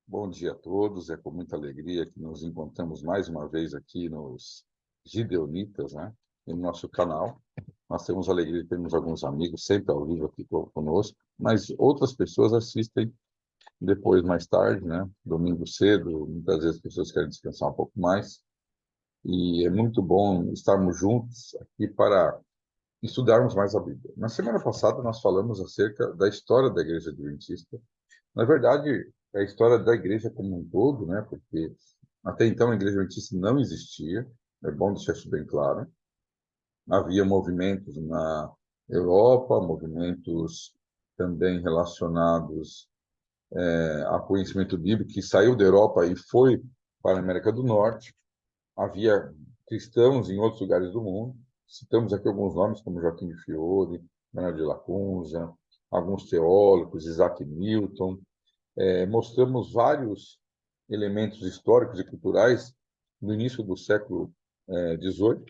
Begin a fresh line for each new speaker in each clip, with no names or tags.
Bom dia a todos. É com muita alegria que nos encontramos mais uma vez aqui nos Gideonitas, né? No nosso canal. Nós temos a alegria de termos alguns amigos sempre ao vivo aqui conosco, mas outras pessoas assistem depois, mais tarde, né? Domingo cedo, muitas vezes as pessoas querem descansar um pouco mais. E é muito bom estarmos juntos aqui para estudarmos mais a Bíblia. Na semana passada, nós falamos acerca da história da Igreja Adventista. Na verdade, é a história da igreja como um todo, né? Porque até então a igreja adventista não existia, é bom deixar isso bem claro. Havia movimentos na Europa, movimentos também relacionados a conhecimento bíblico, que saiu da Europa e foi para a América do Norte. Havia cristãos em outros lugares do mundo. Citamos aqui alguns nomes, como Joaquim de Fiore, Manuel de Lacunza, alguns teólogos, Isaac Newton. Mostramos vários elementos históricos e culturais no início do século XVIII,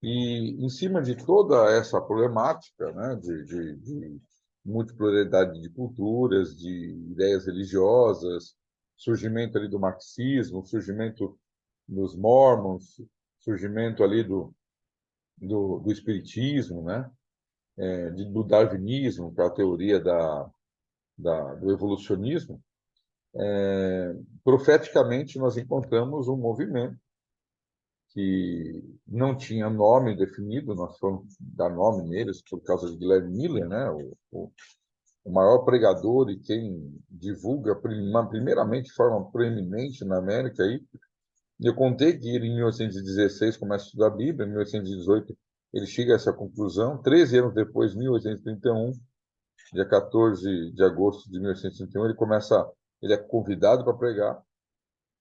e em cima de toda essa problemática, né, de multipluralidade de culturas, de ideias religiosas, surgimento ali do marxismo, surgimento dos mormons, surgimento ali do espiritismo, né, do darwinismo, que é a teoria do evolucionismo. Profeticamente, nós encontramos um movimento que não tinha nome definido, nós fomos dar nome neles por causa de Guilherme Miller, né? O maior pregador e quem divulga primeiramente de forma proeminente na América. Aí. Eu contei que ele, em 1816, começa a estudar a Bíblia, em 1818 ele chega a essa conclusão, 13 anos depois, em 1831, dia 14 de agosto de 1831, ele é convidado para pregar.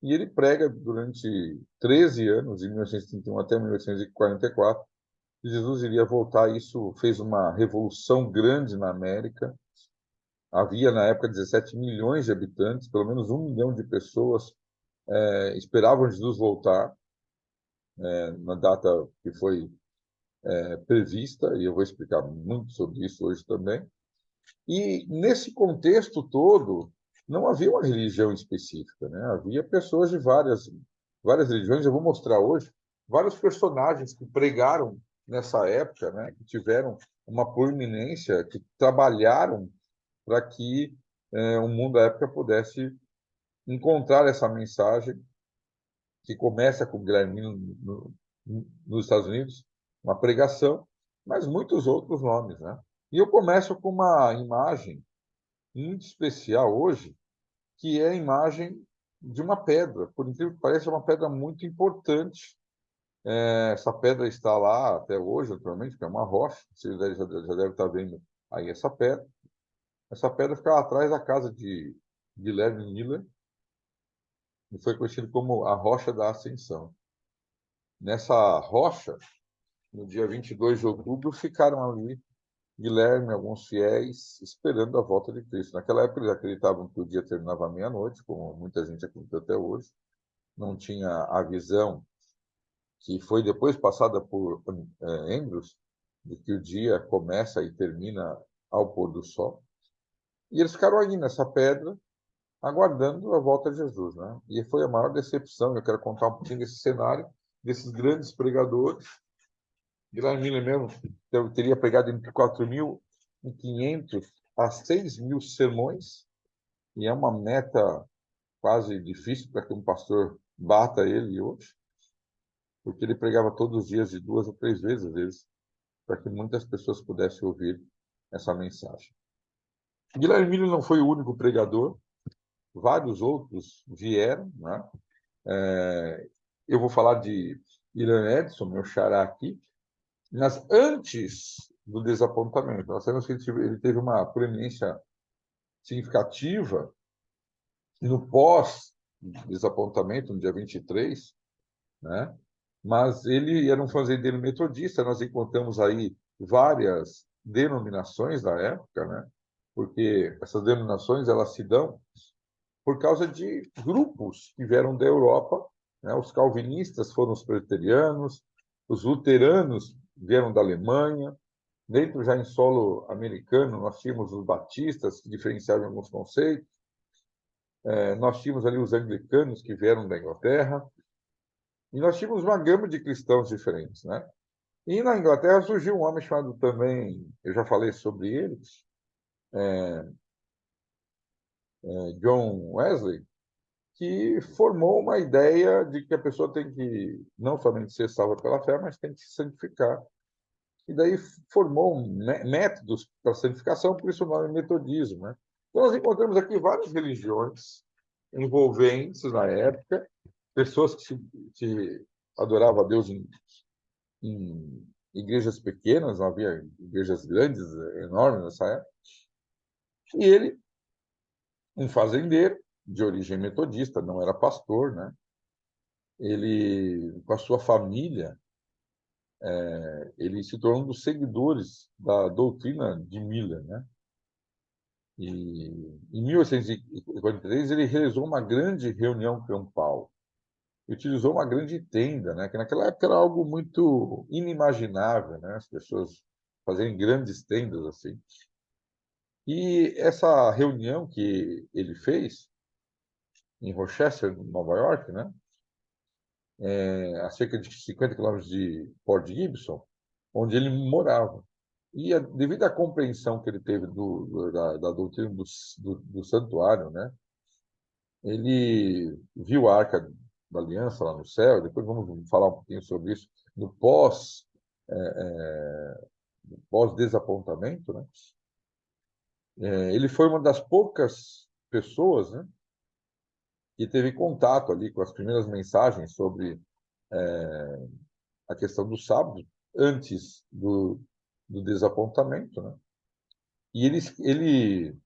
E ele prega durante 13 anos, de 1931 até 1944, que Jesus iria voltar. Isso fez uma revolução grande na América. Havia, na época, 17 milhões de habitantes, pelo menos 1 milhão de pessoas esperavam Jesus voltar, na data que foi prevista, e eu vou explicar muito sobre isso hoje também. E, nesse contexto todo, não havia uma religião específica, né? Havia pessoas de várias religiões. Eu vou mostrar hoje vários personagens que pregaram nessa época, né? Que tiveram uma proeminência, que trabalharam para que o mundo da época pudesse encontrar essa mensagem, que começa com Guilherme nos Estados Unidos, uma pregação, mas muitos outros nomes, né? E eu começo com uma imagem muito especial hoje, que é a imagem de uma pedra. Por incrível que pareça, é uma pedra muito importante. Essa pedra está lá até hoje, naturalmente, que é uma rocha. Você já deve estar vendo aí essa pedra. Essa pedra ficava atrás da casa de Guilherme Miller e foi conhecida como a Rocha da Ascensão. Nessa rocha, no dia 22 de outubro, ficaram ali Guilherme e alguns fiéis esperando a volta de Cristo. Naquela época, eles acreditavam que o dia terminava à meia-noite, como muita gente acredita até hoje. Não tinha a visão que foi depois passada por Andrews, de que o dia começa e termina ao pôr do sol. E eles ficaram ali nessa pedra, aguardando a volta de Jesus, né? E foi a maior decepção. Eu quero contar um pouquinho desse cenário, desses grandes pregadores. Guilherme Miller mesmo teria pregado entre 4.500 a 6.000 sermões, e é uma meta quase difícil para que um pastor bata ele hoje, porque ele pregava todos os dias, de 2 ou 3 vezes, às vezes, para que muitas pessoas pudessem ouvir essa mensagem. Guilherme Miller não foi o único pregador, vários outros vieram, né? Eu vou falar de William Edson, meu xará aqui, mas antes do desapontamento. Nós sabemos que ele teve uma proeminência significativa no pós-desapontamento, no dia 23, né? Mas ele era um fazendeiro metodista. Nós encontramos aí várias denominações da época, né? Porque essas denominações elas se dão por causa de grupos que vieram da Europa, né? Os calvinistas foram os presbiterianos, os luteranos vieram da Alemanha. Dentro, já em solo americano, nós tínhamos os batistas, que diferenciavam alguns conceitos. Nós tínhamos ali os anglicanos que vieram da Inglaterra, e nós tínhamos uma gama de cristãos diferentes, né? E na Inglaterra surgiu um homem chamado também, eu já falei sobre ele, John Wesley, que formou uma ideia de que a pessoa tem que não somente ser salva pela fé, mas tem que se santificar. E daí formou métodos para a santificação, por isso o nome metodismo, né? Então, nós encontramos aqui várias religiões envolventes na época, pessoas que se adoravam a Deus em igrejas pequenas, não havia igrejas grandes, enormes nessa época. E ele, um fazendeiro de origem metodista, não era pastor, né? Ele, com a sua família, ele se tornou um dos seguidores da doutrina de Miller, né? E em 1843 ele realizou uma grande reunião campal. Utilizou uma grande tenda, né? Que naquela época era algo muito inimaginável, né? As pessoas fazerem grandes tendas assim. E essa reunião que ele fez em Rochester, Nova York, né? A cerca de 50 quilômetros de Port Gibson, onde ele morava. E devido à compreensão que ele teve da doutrina do santuário, né? Ele viu a Arca da Aliança lá no céu, depois vamos falar um pouquinho sobre isso, no pós-desapontamento, né? Ele foi uma das poucas pessoas, né, que teve contato ali com as primeiras mensagens sobre a questão do sábado, antes do desapontamento, né? E ele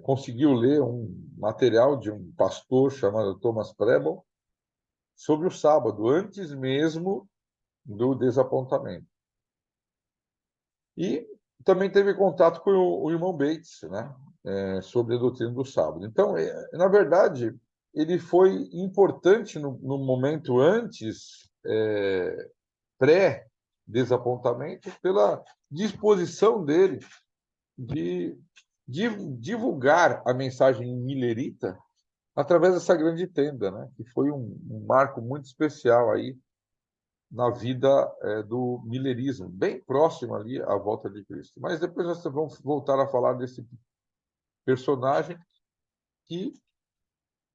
conseguiu ler um material de um pastor chamado Thomas Preble sobre o sábado, antes mesmo do desapontamento. E também teve contato com o irmão Bates, né? Sobre a doutrina do sábado. Então, na verdade, ele foi importante no momento antes, pré-desapontamento, pela disposição dele de divulgar a mensagem millerita através dessa grande tenda, né? Que foi um marco muito especial aí na vida do millerismo, bem próximo ali à volta de Cristo. Mas depois nós vamos voltar a falar desse personagem que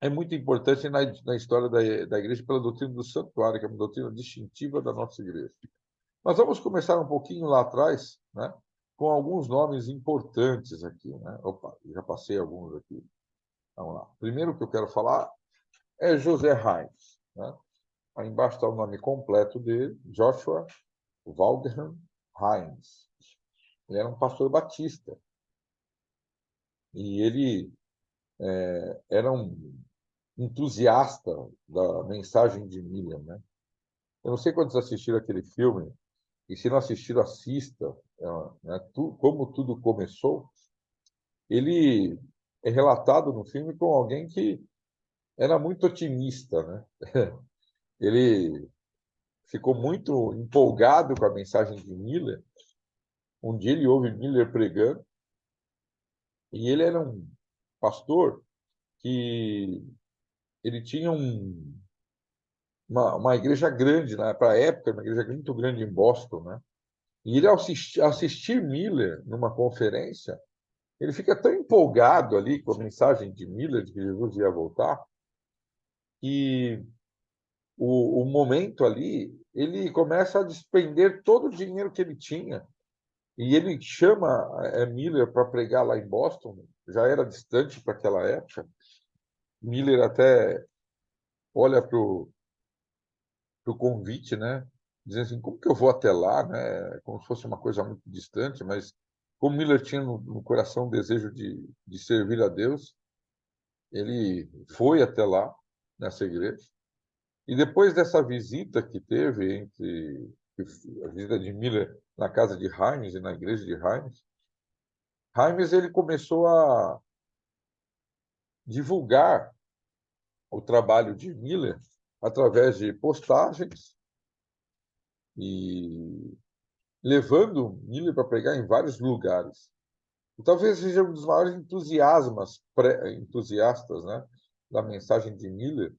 é muito importante na história da igreja pela doutrina do santuário, que é uma doutrina distintiva da nossa igreja. Nós vamos começar um pouquinho lá atrás, né, com alguns nomes importantes aqui, né? Opa, já passei alguns aqui. Vamos lá. Primeiro que eu quero falar é José Himes, né? Aí embaixo está o nome completo dele, Joshua Waldheim Himes. Ele era um pastor batista. E ele era um entusiasta da mensagem de Miller, né? Eu não sei quantos assistiram aquele filme, e se não assistiram, assista, né? Como tudo começou. Ele é relatado no filme como alguém que era muito otimista, né? Ele ficou muito empolgado com a mensagem de Miller. Um dia ele ouve Miller pregando, e ele era um pastor que ele tinha uma igreja grande, né? Para a época, uma igreja muito grande em Boston, né? E ele, ao assistir Miller numa conferência, ele fica tão empolgado ali com a mensagem de Miller, de que Jesus ia voltar, que o momento ali, ele começa a despender todo o dinheiro que ele tinha. E ele chama Miller para pregar lá em Boston, já era distante para aquela época. Miller até olha para o convite, né? Dizendo assim, como que eu vou até lá, né? Como se fosse uma coisa muito distante, mas como Miller tinha no coração o desejo de servir a Deus, ele foi até lá, nessa igreja. E depois dessa visita que teve a visita de Miller na casa de Himes e na igreja de Himes, Himes ele começou a divulgar o trabalho de Miller através de postagens e levando Miller para pregar em vários lugares. E talvez seja um dos maiores entusiastas, né, da mensagem de Miller,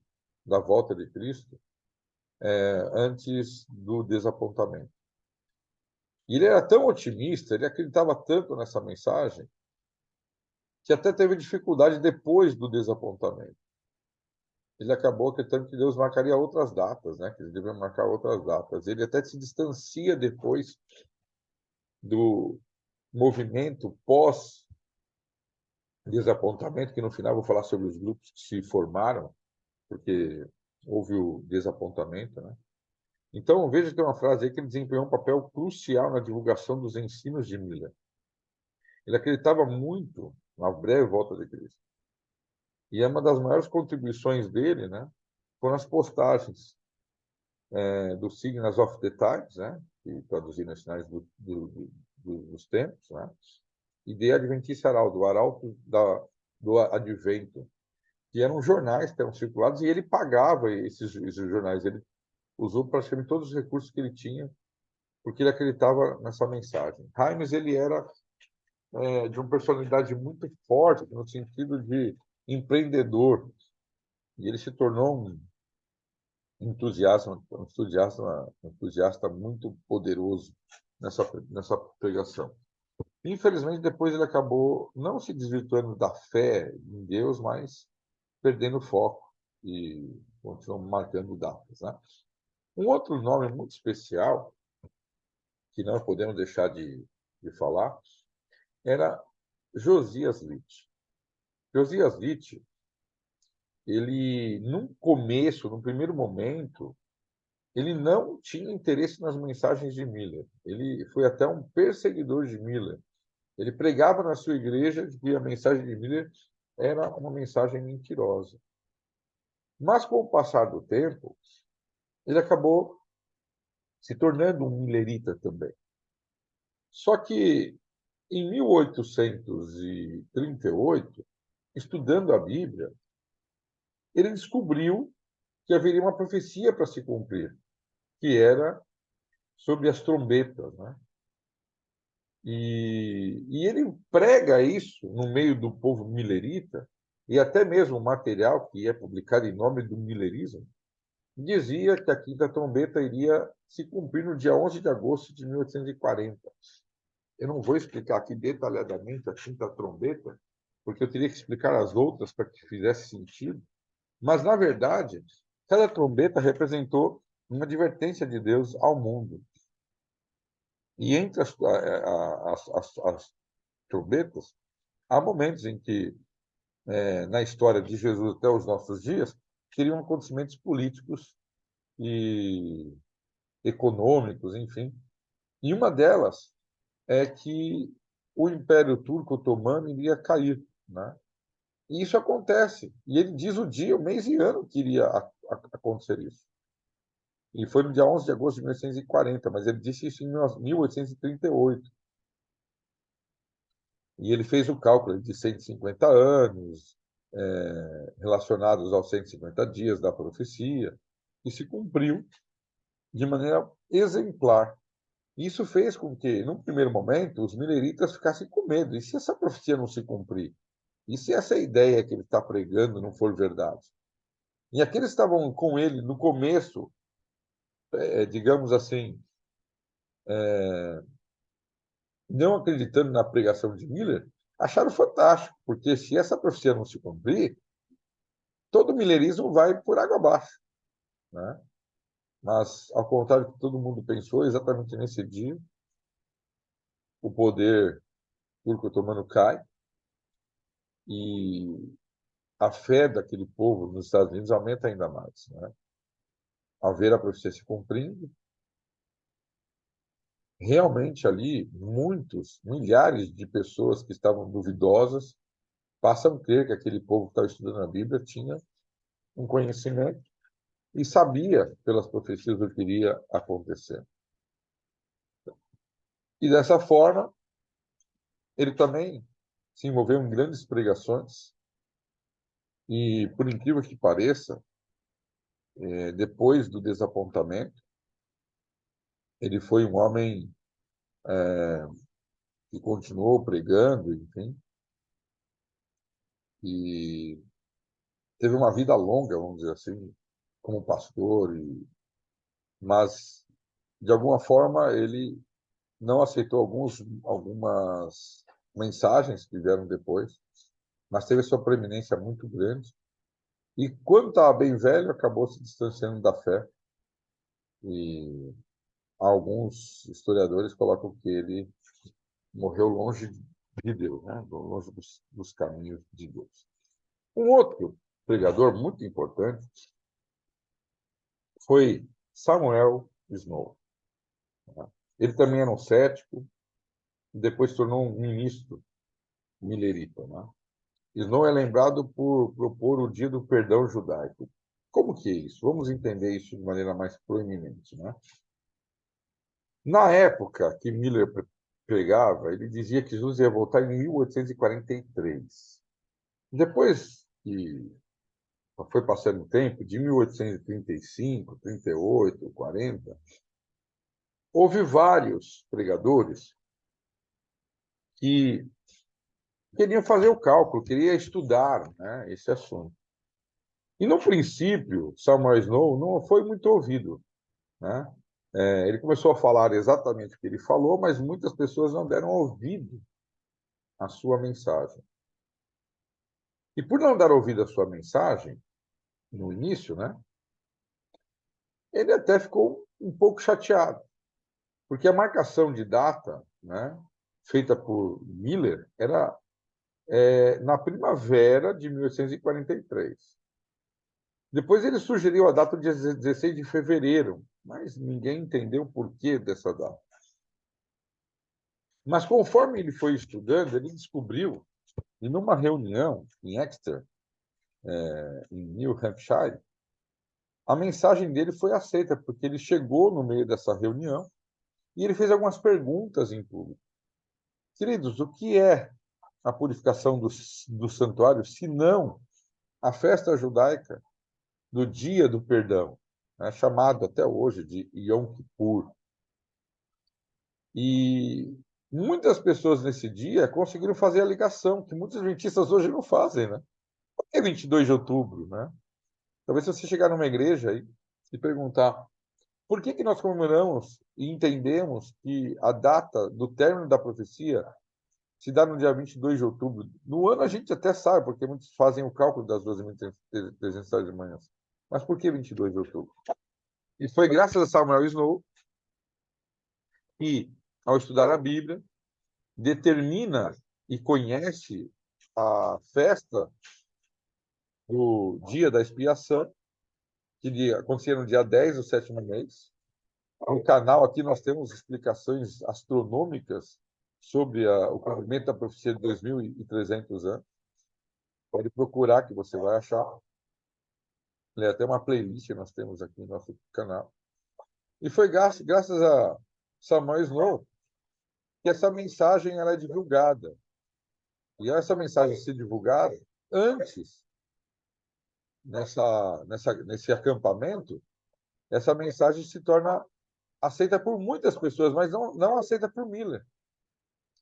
da volta de Cristo, antes do desapontamento. E ele era tão otimista, ele acreditava tanto nessa mensagem, que até teve dificuldade depois do desapontamento. Ele acabou acreditando que Deus marcaria outras datas, né? Que ele devia marcar outras datas. Ele até se distancia depois do movimento pós-desapontamento, que no final vou falar sobre os grupos que se formaram, porque houve o desapontamento, né? Então, veja que tem uma frase aí que ele desempenhou um papel crucial na divulgação dos ensinos de Miller. Ele acreditava muito na breve volta de Cristo. E uma das maiores contribuições dele, né, foram as postagens do Signs of the Times, né, que traduzindo os sinais dos tempos, né, e de Adventista Heraldo, o Arauto do Advento, que eram jornais que eram circulados, e ele pagava esses jornais. Ele usou praticamente todos os recursos que ele tinha, porque ele acreditava nessa mensagem. Hymes, ele era de uma personalidade muito forte, no sentido de empreendedor, e ele se tornou um entusiasta muito poderoso nessa pregação. Infelizmente, depois ele acabou não se desvirtuando da fé em Deus, mas perdendo o foco e continuou marcando datas, né? Um outro nome muito especial, que não podemos deixar de falar, era Josias Litt. Josias Litt, ele, num começo, num primeiro momento, ele não tinha interesse nas mensagens de Miller. Ele foi até um perseguidor de Miller. Ele pregava na sua igreja que a mensagem de Miller era uma mensagem mentirosa. Mas, com o passar do tempo, ele acabou se tornando um millerita também. Só que, em 1838, estudando a Bíblia, ele descobriu que haveria uma profecia para se cumprir, que era sobre as trombetas, né? E ele prega isso no meio do povo milerita, e até mesmo o material que é publicado em nome do milerismo dizia que a quinta trombeta iria se cumprir no dia 11 de agosto de 1840. Eu não vou explicar aqui detalhadamente a quinta trombeta, porque eu teria que explicar as outras para que fizesse sentido, mas, na verdade, cada trombeta representou uma advertência de Deus ao mundo. E entre as trombetas, há momentos em que, na história de Jesus até os nossos dias, teriam acontecimentos políticos e econômicos, enfim. E uma delas é que o Império Turco Otomano iria cair, né? E isso acontece. E ele diz o dia, o mês e ano que iria acontecer isso. E foi no dia 11 de agosto de 1840, mas ele disse isso em 1838. E ele fez o cálculo de 150 anos, relacionados aos 150 dias da profecia, e se cumpriu de maneira exemplar. Isso fez com que, num primeiro momento, os mileritas ficassem com medo. E se essa profecia não se cumprir? E se essa ideia que ele está pregando não for verdade? E aqueles que estavam com ele no começo, digamos assim, não acreditando na pregação de Miller, acharam fantástico, porque se essa profecia não se cumprir, todo o milerismo vai por água abaixo, né? Mas, ao contrário do que todo mundo pensou, exatamente nesse dia, o poder turco-otomano cai e a fé daquele povo nos Estados Unidos aumenta ainda mais, né? Ao ver a profecia se cumprindo, realmente ali, milhares de pessoas que estavam duvidosas passam a crer que aquele povo que estava estudando a Bíblia tinha um conhecimento e sabia pelas profecias o que iria acontecer. E dessa forma, ele também se envolveu em grandes pregações e, por incrível que pareça, depois do desapontamento, ele foi um homem e continuou pregando, enfim, e teve uma vida longa, vamos dizer assim, como pastor, mas, de alguma forma, ele não aceitou algumas mensagens que vieram depois, mas teve sua preeminência muito grande. E quando estava bem velho, acabou se distanciando da fé. E alguns historiadores colocam que ele morreu longe de Deus, né? Longe dos caminhos de Deus. Um outro pregador muito importante foi Samuel Snow. Ele também era um cético, e depois se tornou um ministro milerita. Né? Snow é lembrado por propor o Dia do Perdão Judaico. Como que é isso? Vamos entender isso de maneira mais proeminente. Né? Na época que Miller pregava, ele dizia que Jesus ia voltar em 1843. Depois que foi passando o tempo, de 1835, 38, 40, houve vários pregadores que queriam fazer o cálculo, queriam estudar, né, esse assunto. E, no princípio, Samuel Snow não foi muito ouvido. Né? Ele começou a falar exatamente o que ele falou, mas muitas pessoas não deram ouvido à sua mensagem. E por não dar ouvido à sua mensagem, no início, né, ele até ficou um pouco chateado, porque a marcação de data, né, feita por Miller era na primavera de 1843. Depois ele sugeriu a data de 16 de fevereiro, mas ninguém entendeu o porquê dessa data. Mas conforme ele foi estudando, ele descobriu, e numa reunião em Exeter, em New Hampshire, a mensagem dele foi aceita, porque ele chegou no meio dessa reunião e ele fez algumas perguntas em público. Queridos, o que é a purificação do santuário, se não a festa judaica do Dia do Perdão, né, chamado até hoje de Yom Kippur? E muitas pessoas nesse dia conseguiram fazer a ligação, que muitos adventistas hoje não fazem, né? Por que 22 de outubro, né? Talvez se você chegar numa igreja aí e perguntar por que que nós comemoramos e entendemos que a data do término da profecia se dá no dia 22 de outubro. No ano a gente até sabe, porque muitos fazem o cálculo das 12.300 de manhã. Mas por que 22 de outubro? E foi graças a Samuel Snow que, ao estudar a Bíblia, determina e conhece a festa do dia da expiação, que acontecia no dia 10 do sétimo mês. No canal aqui nós temos explicações astronômicas sobre o cumprimento da profecia de 2.300 anos. Pode procurar que você vai achar. É até uma playlist que nós temos aqui no nosso canal. E foi graças a Samuel Snow que essa mensagem ela é divulgada. E essa mensagem ser divulgada antes, nesse acampamento, essa mensagem se torna aceita por muitas pessoas, mas não aceita por Miller.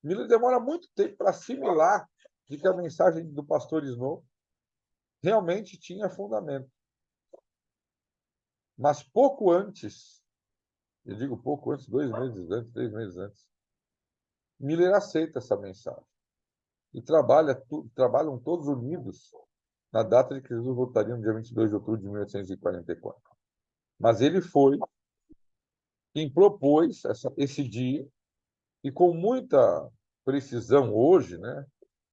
Miller demora muito tempo para assimilar de que a mensagem do pastor Snow realmente tinha fundamento. Mas pouco antes, eu digo pouco antes, 2 meses antes, 3 meses antes, Miller aceita essa mensagem e trabalham todos unidos na data de que Jesus voltaria no dia 22 de outubro de 1844. Mas ele foi quem propôs esse dia e com muita precisão hoje, né?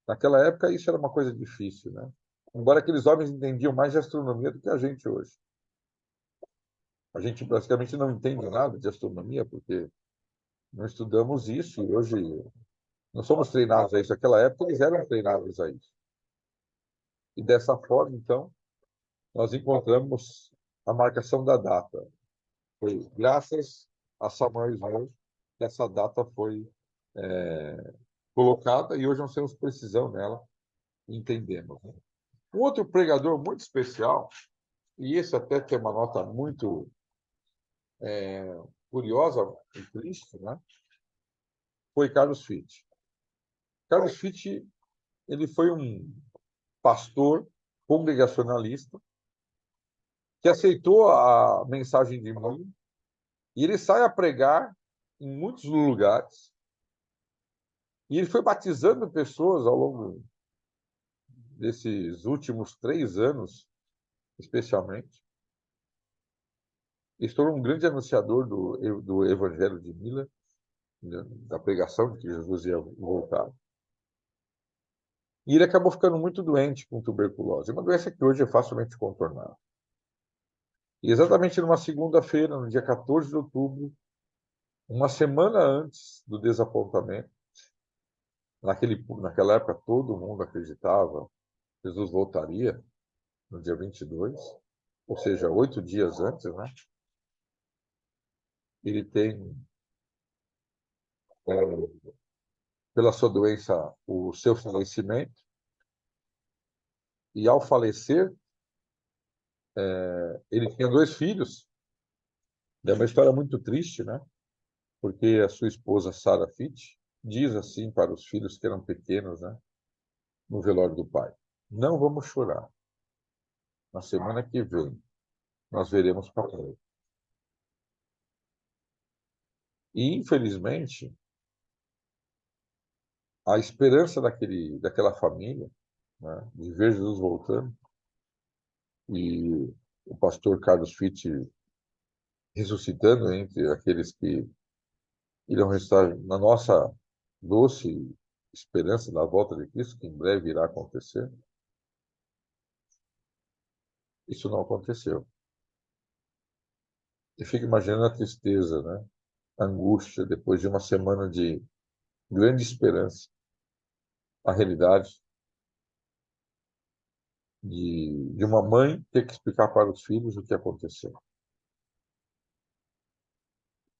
Naquela época isso era uma coisa difícil, né? Embora aqueles homens entendiam mais de astronomia do que a gente hoje. A gente praticamente não entende nada de astronomia porque não estudamos isso e hoje não somos treinados a isso. Naquela época eles eram treinados a isso. E dessa forma, então, nós encontramos a marcação da data. Foi graças a Samuel Snow que essa data foi colocada e hoje nós temos precisão nela e entendemos. Né? Um outro pregador muito especial, e esse até tem uma nota muito curiosa e triste, né? Foi Carlos Fitt. Carlos Fichte, ele foi um pastor congregacionalista que aceitou a mensagem de Miller e ele sai a pregar em muitos lugares. E ele foi batizando pessoas ao longo desses últimos 3 anos, especialmente. Ele se tornou um grande anunciador do Evangelho de Miller, da pregação de que Jesus ia voltar. E ele acabou ficando muito doente com tuberculose, uma doença que hoje é facilmente contornável. E exatamente numa segunda-feira, no dia 14 de outubro, uma semana antes do desapontamento, naquela época todo mundo acreditava que Jesus voltaria no dia 22, ou seja, 8 dias antes, né? Ele tem, pela sua doença, o seu falecimento, e ao falecer, ele tinha 2 filhos. É uma história muito triste, né? Porque a sua esposa, Sarah Fitch, diz assim para os filhos que eram pequenos, né? No velório do pai: não vamos chorar. Na semana que vem, nós veremos papai. E, infelizmente, a esperança daquela família, né, de ver Jesus voltando, e o pastor Carlos Fitch ressuscitando entre aqueles que irão ressuscitar na nossa doce esperança da volta de Cristo, que em breve irá acontecer, isso não aconteceu. Eu fico imaginando a tristeza, né? A angústia, depois de uma semana de grande esperança, a realidade de uma mãe ter que explicar para os filhos o que aconteceu.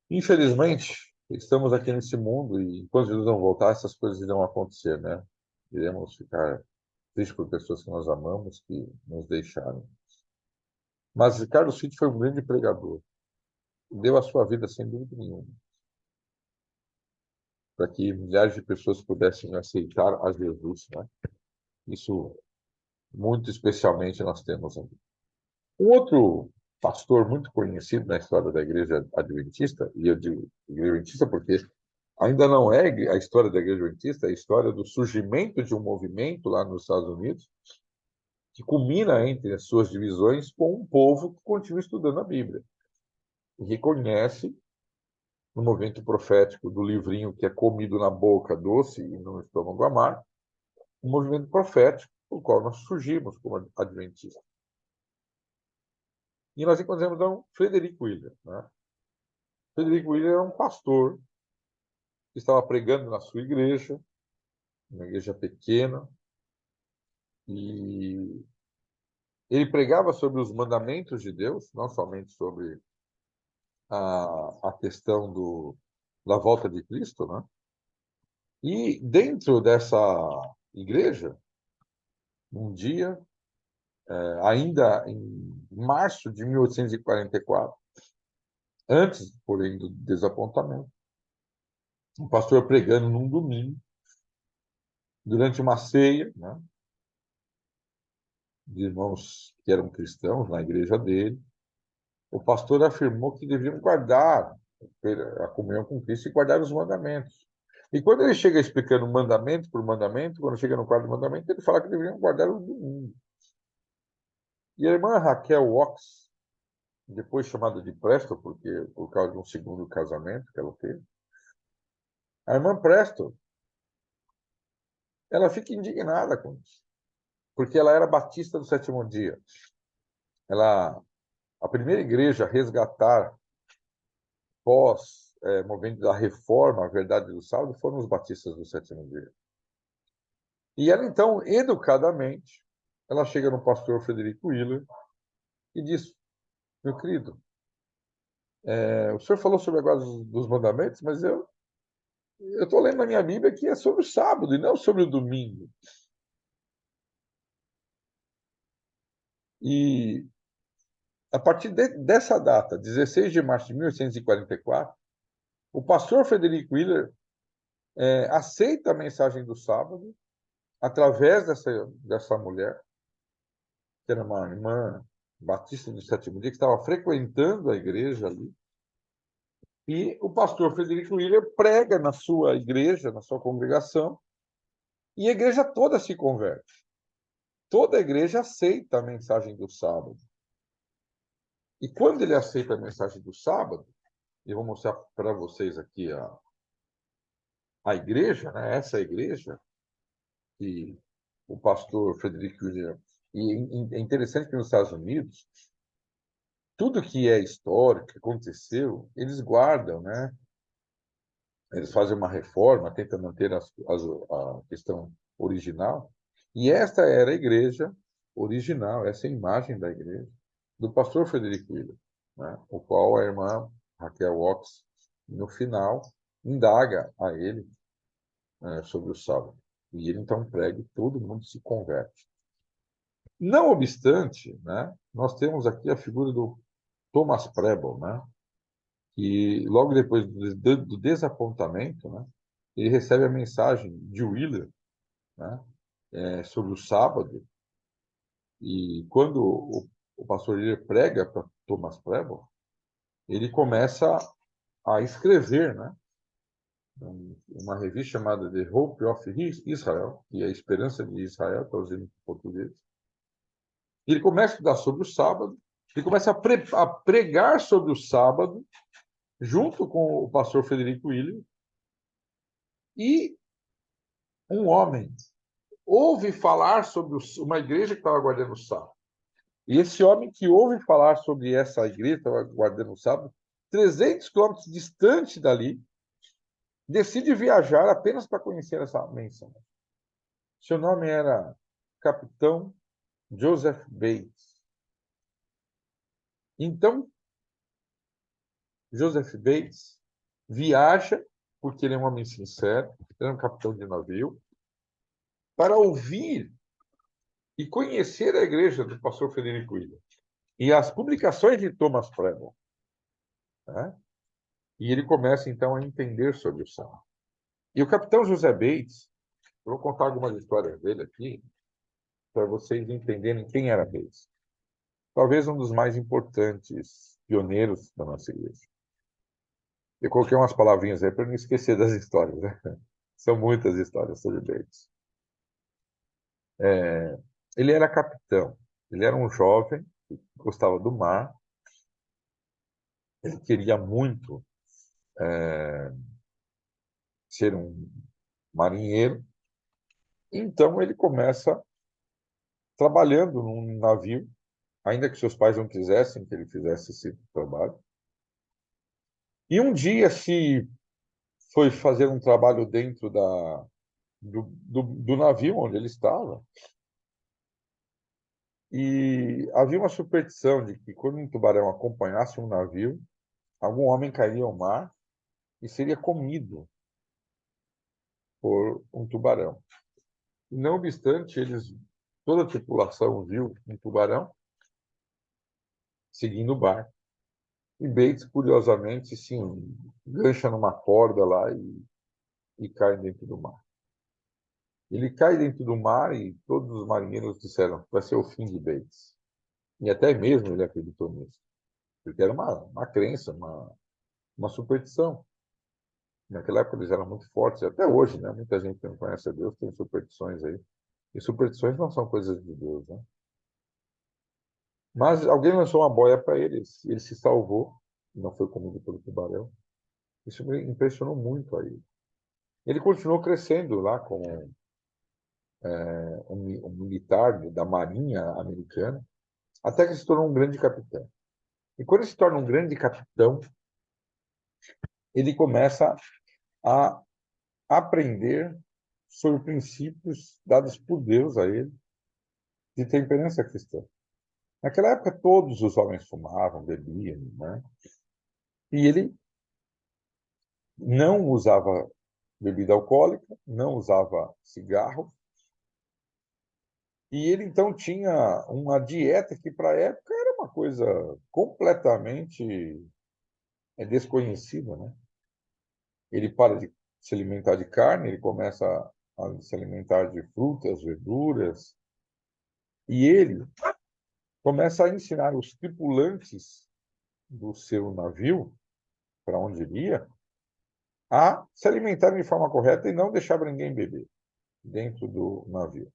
Infelizmente, estamos aqui nesse mundo e enquanto Jesus não voltar, essas coisas irão acontecer, né? Iremos ficar tristes por pessoas que nós amamos, que nos deixaram. Mas Carlos Fitt foi um grande pregador. Deu a sua vida, sem dúvida nenhuma, para que milhares de pessoas pudessem aceitar a Jesus, né? Isso, muito especialmente, nós temos aqui. Um outro pastor muito conhecido na história da Igreja Adventista, e eu digo Igreja Adventista porque ainda não é a história da Igreja Adventista, é a história do surgimento de um movimento lá nos Estados Unidos, que culmina entre as suas divisões com um povo que continua estudando a Bíblia. E reconhece, no movimento profético do livrinho que é comido na boca doce e no estômago amargo, um movimento profético do qual nós surgimos como adventistas. E nós encontramos, então, Frederick Wheeler. Né? Frederick Wheeler era um pastor que estava pregando na sua igreja, uma igreja pequena, e ele pregava sobre os mandamentos de Deus, não somente sobre a questão da volta de Cristo, né? E dentro dessa igreja, um dia, ainda em março de 1844, antes, porém, do desapontamento, um pastor pregando num domingo, durante uma ceia, né, de irmãos que eram cristãos na igreja dele, o pastor afirmou que deveriam guardar a comunhão com Cristo e guardar os mandamentos. E quando ele chega explicando mandamento por mandamento, quando chega no quarto mandamento, ele fala que deveriam guardar o domingo. E a irmã Raquel Watts, depois chamada de Preston, por causa de um segundo casamento que ela teve, a irmã Preston, ela fica indignada com isso, porque ela era batista do sétimo dia. A primeira igreja a resgatar pós movimento da reforma, a verdade do sábado, foram os batistas do sétimo dia. E ela, então, educadamente, ela chega no pastor Frederick Wheeler e diz: meu querido, o senhor falou sobre a guarda dos mandamentos, mas eu estou lendo na minha Bíblia que é sobre o sábado e não sobre o domingo. E a partir dessa data, 16 de março de 1844, o pastor Frederick Wheeler aceita a mensagem do sábado através dessa mulher, que era uma irmã batista do sétimo dia, que estava frequentando a igreja ali. E o pastor Frederico Willer prega na sua igreja, na sua congregação, e a igreja toda se converte. Toda a igreja aceita a mensagem do sábado. E quando ele aceita a mensagem do sábado, eu vou mostrar para vocês aqui a igreja, né? Essa igreja, que o pastor Frederico Willer. E é interessante que nos Estados Unidos, tudo que é histórico, que aconteceu, eles guardam, né? Eles fazem uma reforma, tentam manter a questão original. E esta era a igreja original, essa é a imagem da igreja, do pastor Frederico Willer, né? O qual a irmã Raquel Watts, no final, indaga a ele sobre o sábado. E ele então prega e todo mundo se converte. Não obstante, né, nós temos aqui a figura do Thomas Preble, né, que logo depois do desapontamento, né, ele recebe a mensagem de Willer, né, sobre o sábado, e quando o pastor Willer prega para Thomas Preble, ele começa a escrever, né, uma revista chamada The Hope of Israel, que é a Esperança de Israel, traduzido em português. Ele começa a estudar sobre o sábado, ele começa a pregar sobre o sábado, junto com o pastor Frederico Willer, e um homem ouve falar sobre uma igreja que estava guardando o sábado. E esse homem que ouve falar sobre essa igreja que estava guardando o sábado, 300 quilômetros distante dali, decide viajar apenas para conhecer essa menção. Seu nome era Capitão Joseph Bates. Então, Joseph Bates viaja, porque ele é um homem sincero, ele é um capitão de navio, para ouvir e conhecer a igreja do pastor Frederico Willer e as publicações de Thomas Preble. Né? E ele começa, então, a entender sobre o salmo. E o capitão José Bates, eu vou contar algumas histórias dele aqui, para vocês entenderem quem era Bates. Talvez um dos mais importantes pioneiros da nossa igreja. Eu coloquei umas palavrinhas aí para não esquecer das histórias. Né? São muitas histórias sobre Bates. Ele era capitão. Ele era um jovem que gostava do mar. Ele queria muito ser um marinheiro. Então ele começa trabalhando num navio, ainda que seus pais não quisessem que ele fizesse esse trabalho. E um dia se foi fazer um trabalho dentro do navio onde ele estava. E havia uma superstição de que quando um tubarão acompanhasse um navio, algum homem cairia ao mar e seria comido por um tubarão. Não obstante, toda a tripulação viu um tubarão seguindo o barco. E Bates, curiosamente, sim, gancha numa corda lá e cai dentro do mar. Ele cai dentro do mar e todos os marinheiros disseram que vai ser o fim de Bates. E até mesmo ele acreditou nisso. Porque era uma crença, uma superstição. Naquela época eles eram muito fortes, até hoje, né? Muita gente que não conhece a Deus tem superstições aí. E superstições não são coisas de Deus, né? Mas alguém lançou uma boia para eles, ele se salvou, não foi comido pelo tubarão. Isso me impressionou muito aí. Ele continuou crescendo lá como um militar da Marinha Americana, até que se tornou um grande capitão. E quando ele se torna um grande capitão, ele começa a aprender sobre princípios dados por Deus a ele de temperança cristã. Naquela época, todos os homens fumavam, bebiam, né? E ele não usava bebida alcoólica, não usava cigarro, e ele então tinha uma dieta que para a época era uma coisa completamente desconhecida, né? Ele para de se alimentar de carne, ele começa a se alimentar de frutas, verduras, e ele começa a ensinar os tripulantes do seu navio, para onde ele ia, a se alimentarem de forma correta e não deixar ninguém beber dentro do navio.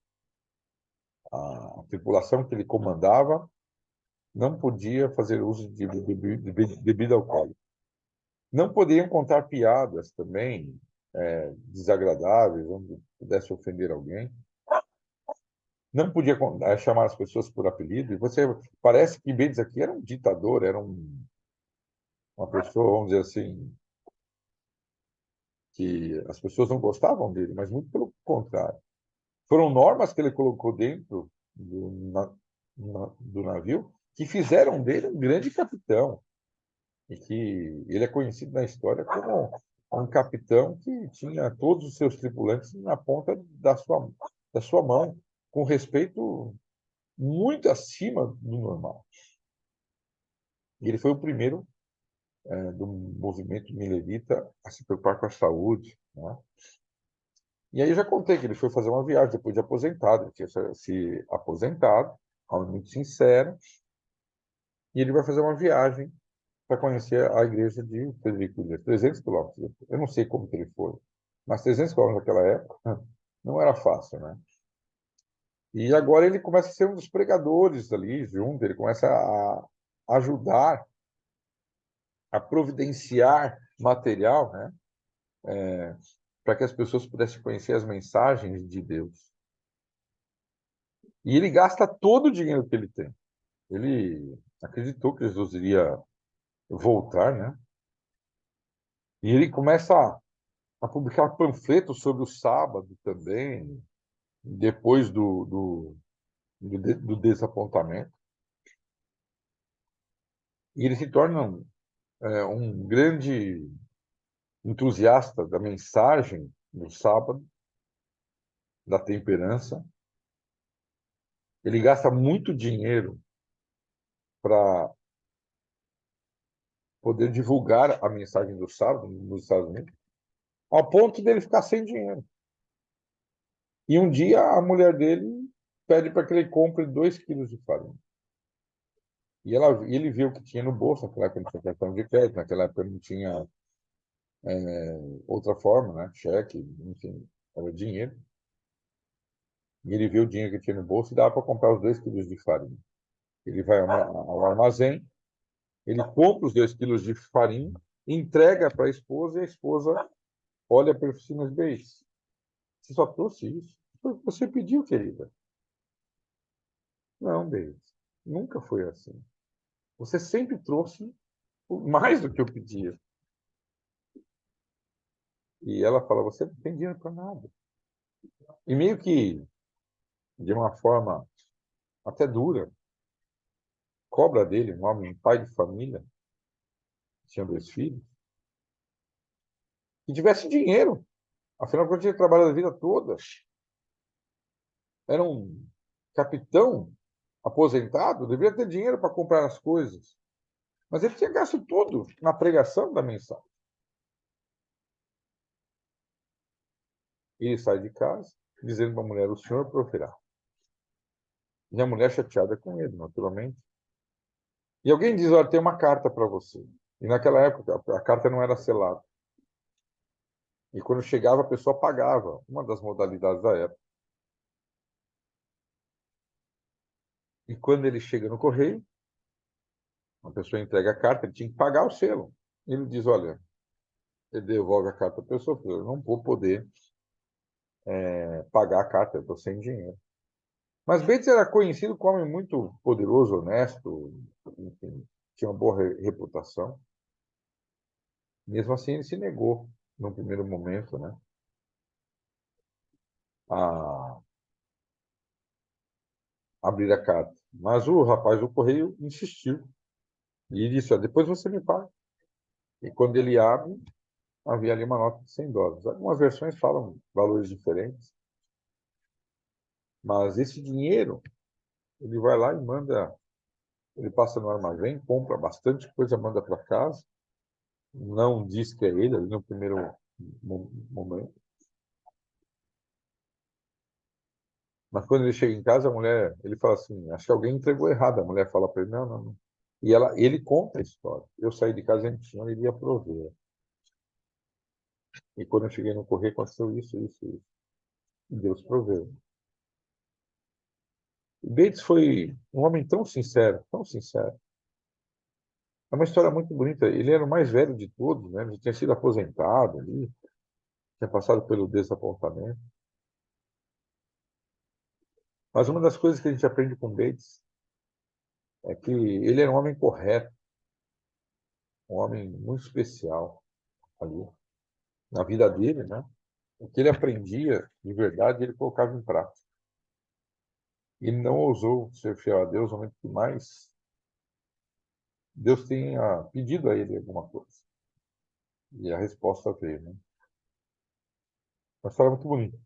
A tripulação que ele comandava não podia fazer uso de bebida alcoólica. Não poderiam contar piadas também desagradáveis, onde pudesse ofender alguém. Não podia chamar as pessoas por apelido. E você parece que Mendes aqui era um ditador, era uma pessoa, vamos dizer assim, que as pessoas não gostavam dele, mas muito pelo contrário. Foram normas que ele colocou dentro do navio que fizeram dele um grande capitão. E que ele é conhecido na história como um capitão que tinha todos os seus tripulantes na ponta da sua mão, com respeito muito acima do normal. E ele foi o primeiro do movimento milerita a se preocupar com a saúde, né? E aí eu já contei que ele foi fazer uma viagem depois de aposentado, ele tinha se aposentado, homem muito sincero, e ele vai fazer uma viagem para conhecer a igreja de Frederico William, 300 quilômetros. Eu não sei como que ele foi, mas 300 quilômetros naquela época não era fácil, né? E agora ele começa a ser um dos pregadores ali junto, ele começa a ajudar, a providenciar material, né? Para que as pessoas pudessem conhecer as mensagens de Deus. E ele gasta todo o dinheiro que ele tem. Ele acreditou que Jesus iria voltar, né? E ele começa a publicar panfletos sobre o sábado também, depois do desapontamento. E ele se torna um grande entusiasta da mensagem do sábado, da temperança. Ele gasta muito dinheiro para poder divulgar a mensagem do sábado nos Estados Unidos, ao ponto dele ficar sem dinheiro. E um dia a mulher dele pede para que ele compre 2 quilos de farinha. E ele viu o que tinha no bolso, naquela época não tinha cartão de crédito, naquela época não tinha outra forma, né? Cheque, enfim, era dinheiro. E ele viu o dinheiro que tinha no bolso e dava para comprar os 2 quilos de farinha. Ele vai ao armazém, ele compra os 2 quilos de farinha, entrega para a esposa e a esposa olha para cima e diz: "Beijo, você só trouxe isso? Você pediu, querida." Não, beijo, nunca foi assim. Você sempre trouxe mais do que eu pedia. E ela fala: "Você não tem dinheiro para nada." E meio que, de uma forma até dura, cobra dele, um homem, pai de família, tinha 2 filhos, que tivesse dinheiro. Afinal, quando tinha trabalhado a vida toda, era um capitão aposentado, deveria ter dinheiro para comprar as coisas. Mas ele tinha gasto tudo na pregação da mensagem. Ele sai de casa, dizendo para a mulher: "O senhor proverá." E a mulher chateada com ele, naturalmente. E alguém diz: "Olha, tem uma carta para você." E naquela época, a carta não era selada. E quando chegava, a pessoa pagava, uma das modalidades da época. E quando ele chega no correio, a pessoa entrega a carta, ele tinha que pagar o selo. Ele diz: "Olha," ele devolve a carta à pessoa, "eu não vou poder pagar a carta, eu estou sem dinheiro." Mas Bates era conhecido como homem muito poderoso, honesto, enfim, tinha uma boa reputação. Mesmo assim, ele se negou, num primeiro momento, né, a abrir a carta. Mas o rapaz do correio insistiu. E disse: "Depois você me paga." E quando ele abre, havia ali uma nota de $100. Algumas versões falam valores diferentes. Mas esse dinheiro, ele vai lá e manda, ele passa no armazém, compra bastante coisa, manda para casa. Não diz que é ele, ali no primeiro momento. Mas quando ele chega em casa, a mulher, ele fala assim, acho que alguém entregou errado. A mulher fala para ele, não, não, não. E ele conta a história. Eu saí de casa e tinha, ele ia prover. E quando eu cheguei no correio, aconteceu isso, isso, isso. E Deus proveu. E Bates foi um homem tão sincero, tão sincero. É uma história muito bonita. Ele era o mais velho de todos, né? Ele tinha sido aposentado ali, tinha passado pelo desapontamento. Mas uma das coisas que a gente aprende com Bates é que ele era um homem correto, um homem muito especial ali na vida dele, né? O que ele aprendia de verdade, ele colocava em prática. Ele não ousou ser fiel a Deus no momento que mais Deus tenha pedido a ele alguma coisa. E a resposta veio, né? Uma história muito bonita.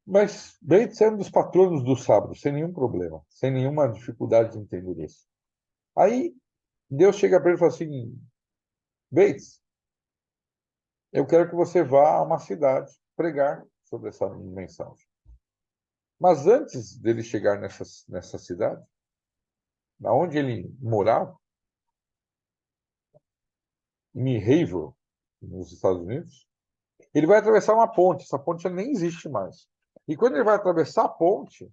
Mas Bates era um dos patronos do sábado, sem nenhum problema, sem nenhuma dificuldade de entender isso. Aí Deus chega para ele e fala assim: Bates, eu quero que você vá a uma cidade pregar sobre essa mensagem. Mas antes dele chegar nessa cidade, onde ele morava, em Haverhill, nos Estados Unidos, ele vai atravessar uma ponte. Essa ponte já nem existe mais. E quando ele vai atravessar a ponte,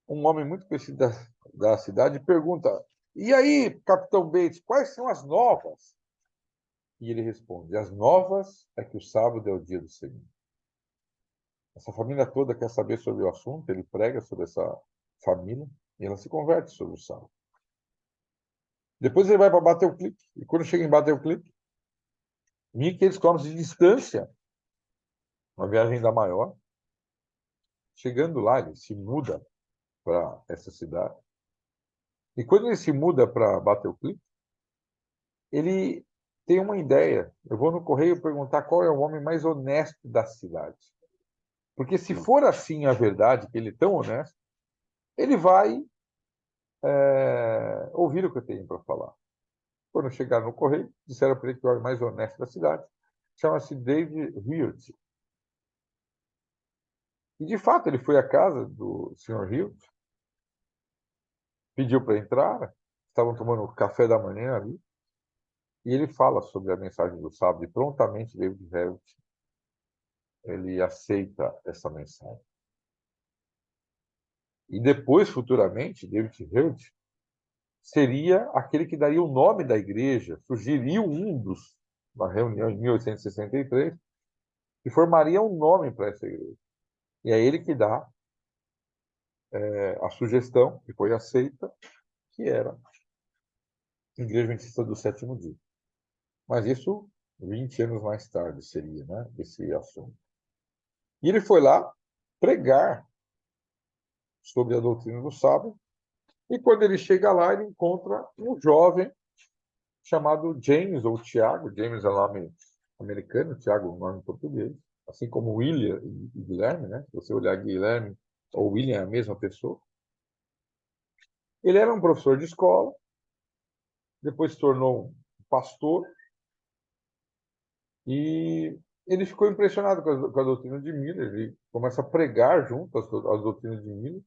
um homem muito conhecido da cidade pergunta: E aí, Capitão Bates, quais são as novas? E ele responde: As novas é que o sábado é o dia do Senhor. Essa família toda quer saber sobre o assunto, ele prega sobre essa família e ela se converte sobre o sábado. Depois ele vai para Battle Creek, e quando chega em Battle Creek, 1.500 quilômetros de distância, uma viagem ainda maior. Chegando lá, ele se muda para essa cidade. E quando ele se muda para Battle Creek, ele tem uma ideia. Eu vou no correio perguntar qual é o homem mais honesto da cidade. Porque se for assim a verdade, que ele é tão honesto, ele vai ouvir o que eu tenho para falar. Quando chegar no correio, disseram para ele que o homem mais honesto da cidade chama-se David Hewitt. E, de fato, ele foi à casa do Sr. Hewitt, pediu para entrar, estavam tomando café da manhã ali, e ele fala sobre a mensagem do sábado, e prontamente David Hewitt, ele aceita essa mensagem. E depois, futuramente, David Hewitt seria aquele que daria o nome da igreja, surgiria uma reunião em 1863, e formaria um nome para essa igreja. E é ele que dá a sugestão, que foi aceita, que era a Igreja Adventista do Sétimo Dia. Mas isso 20 anos mais tarde seria, né, esse assunto. E ele foi lá pregar sobre a doutrina do sábado, e quando ele chega lá, ele encontra um jovem chamado James, ou Tiago. James é o nome americano, Tiago é o nome português, assim como William e Guilherme, né? Se você olhar Guilherme ou William é a mesma pessoa. Ele era um professor de escola, depois se tornou um pastor, e ele ficou impressionado com a doutrina de Miller. Ele começa a pregar junto às doutrinas de Miller,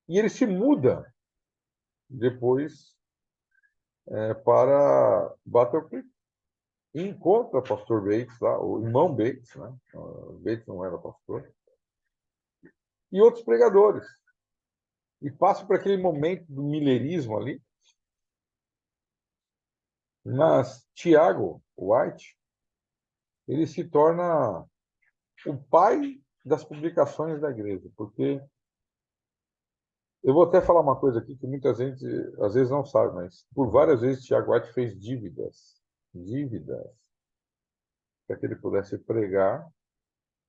e ele se muda depois para Battle Creek e encontra o pastor Bates lá, o irmão Bates, né? Bates não era pastor, e outros pregadores. E passa por aquele momento do millerismo ali. Mas Tiago White, ele se torna o pai das publicações da igreja, porque eu vou até falar uma coisa aqui que muita gente às vezes não sabe, mas por várias vezes Tiago White fez dívidas, para que ele pudesse pregar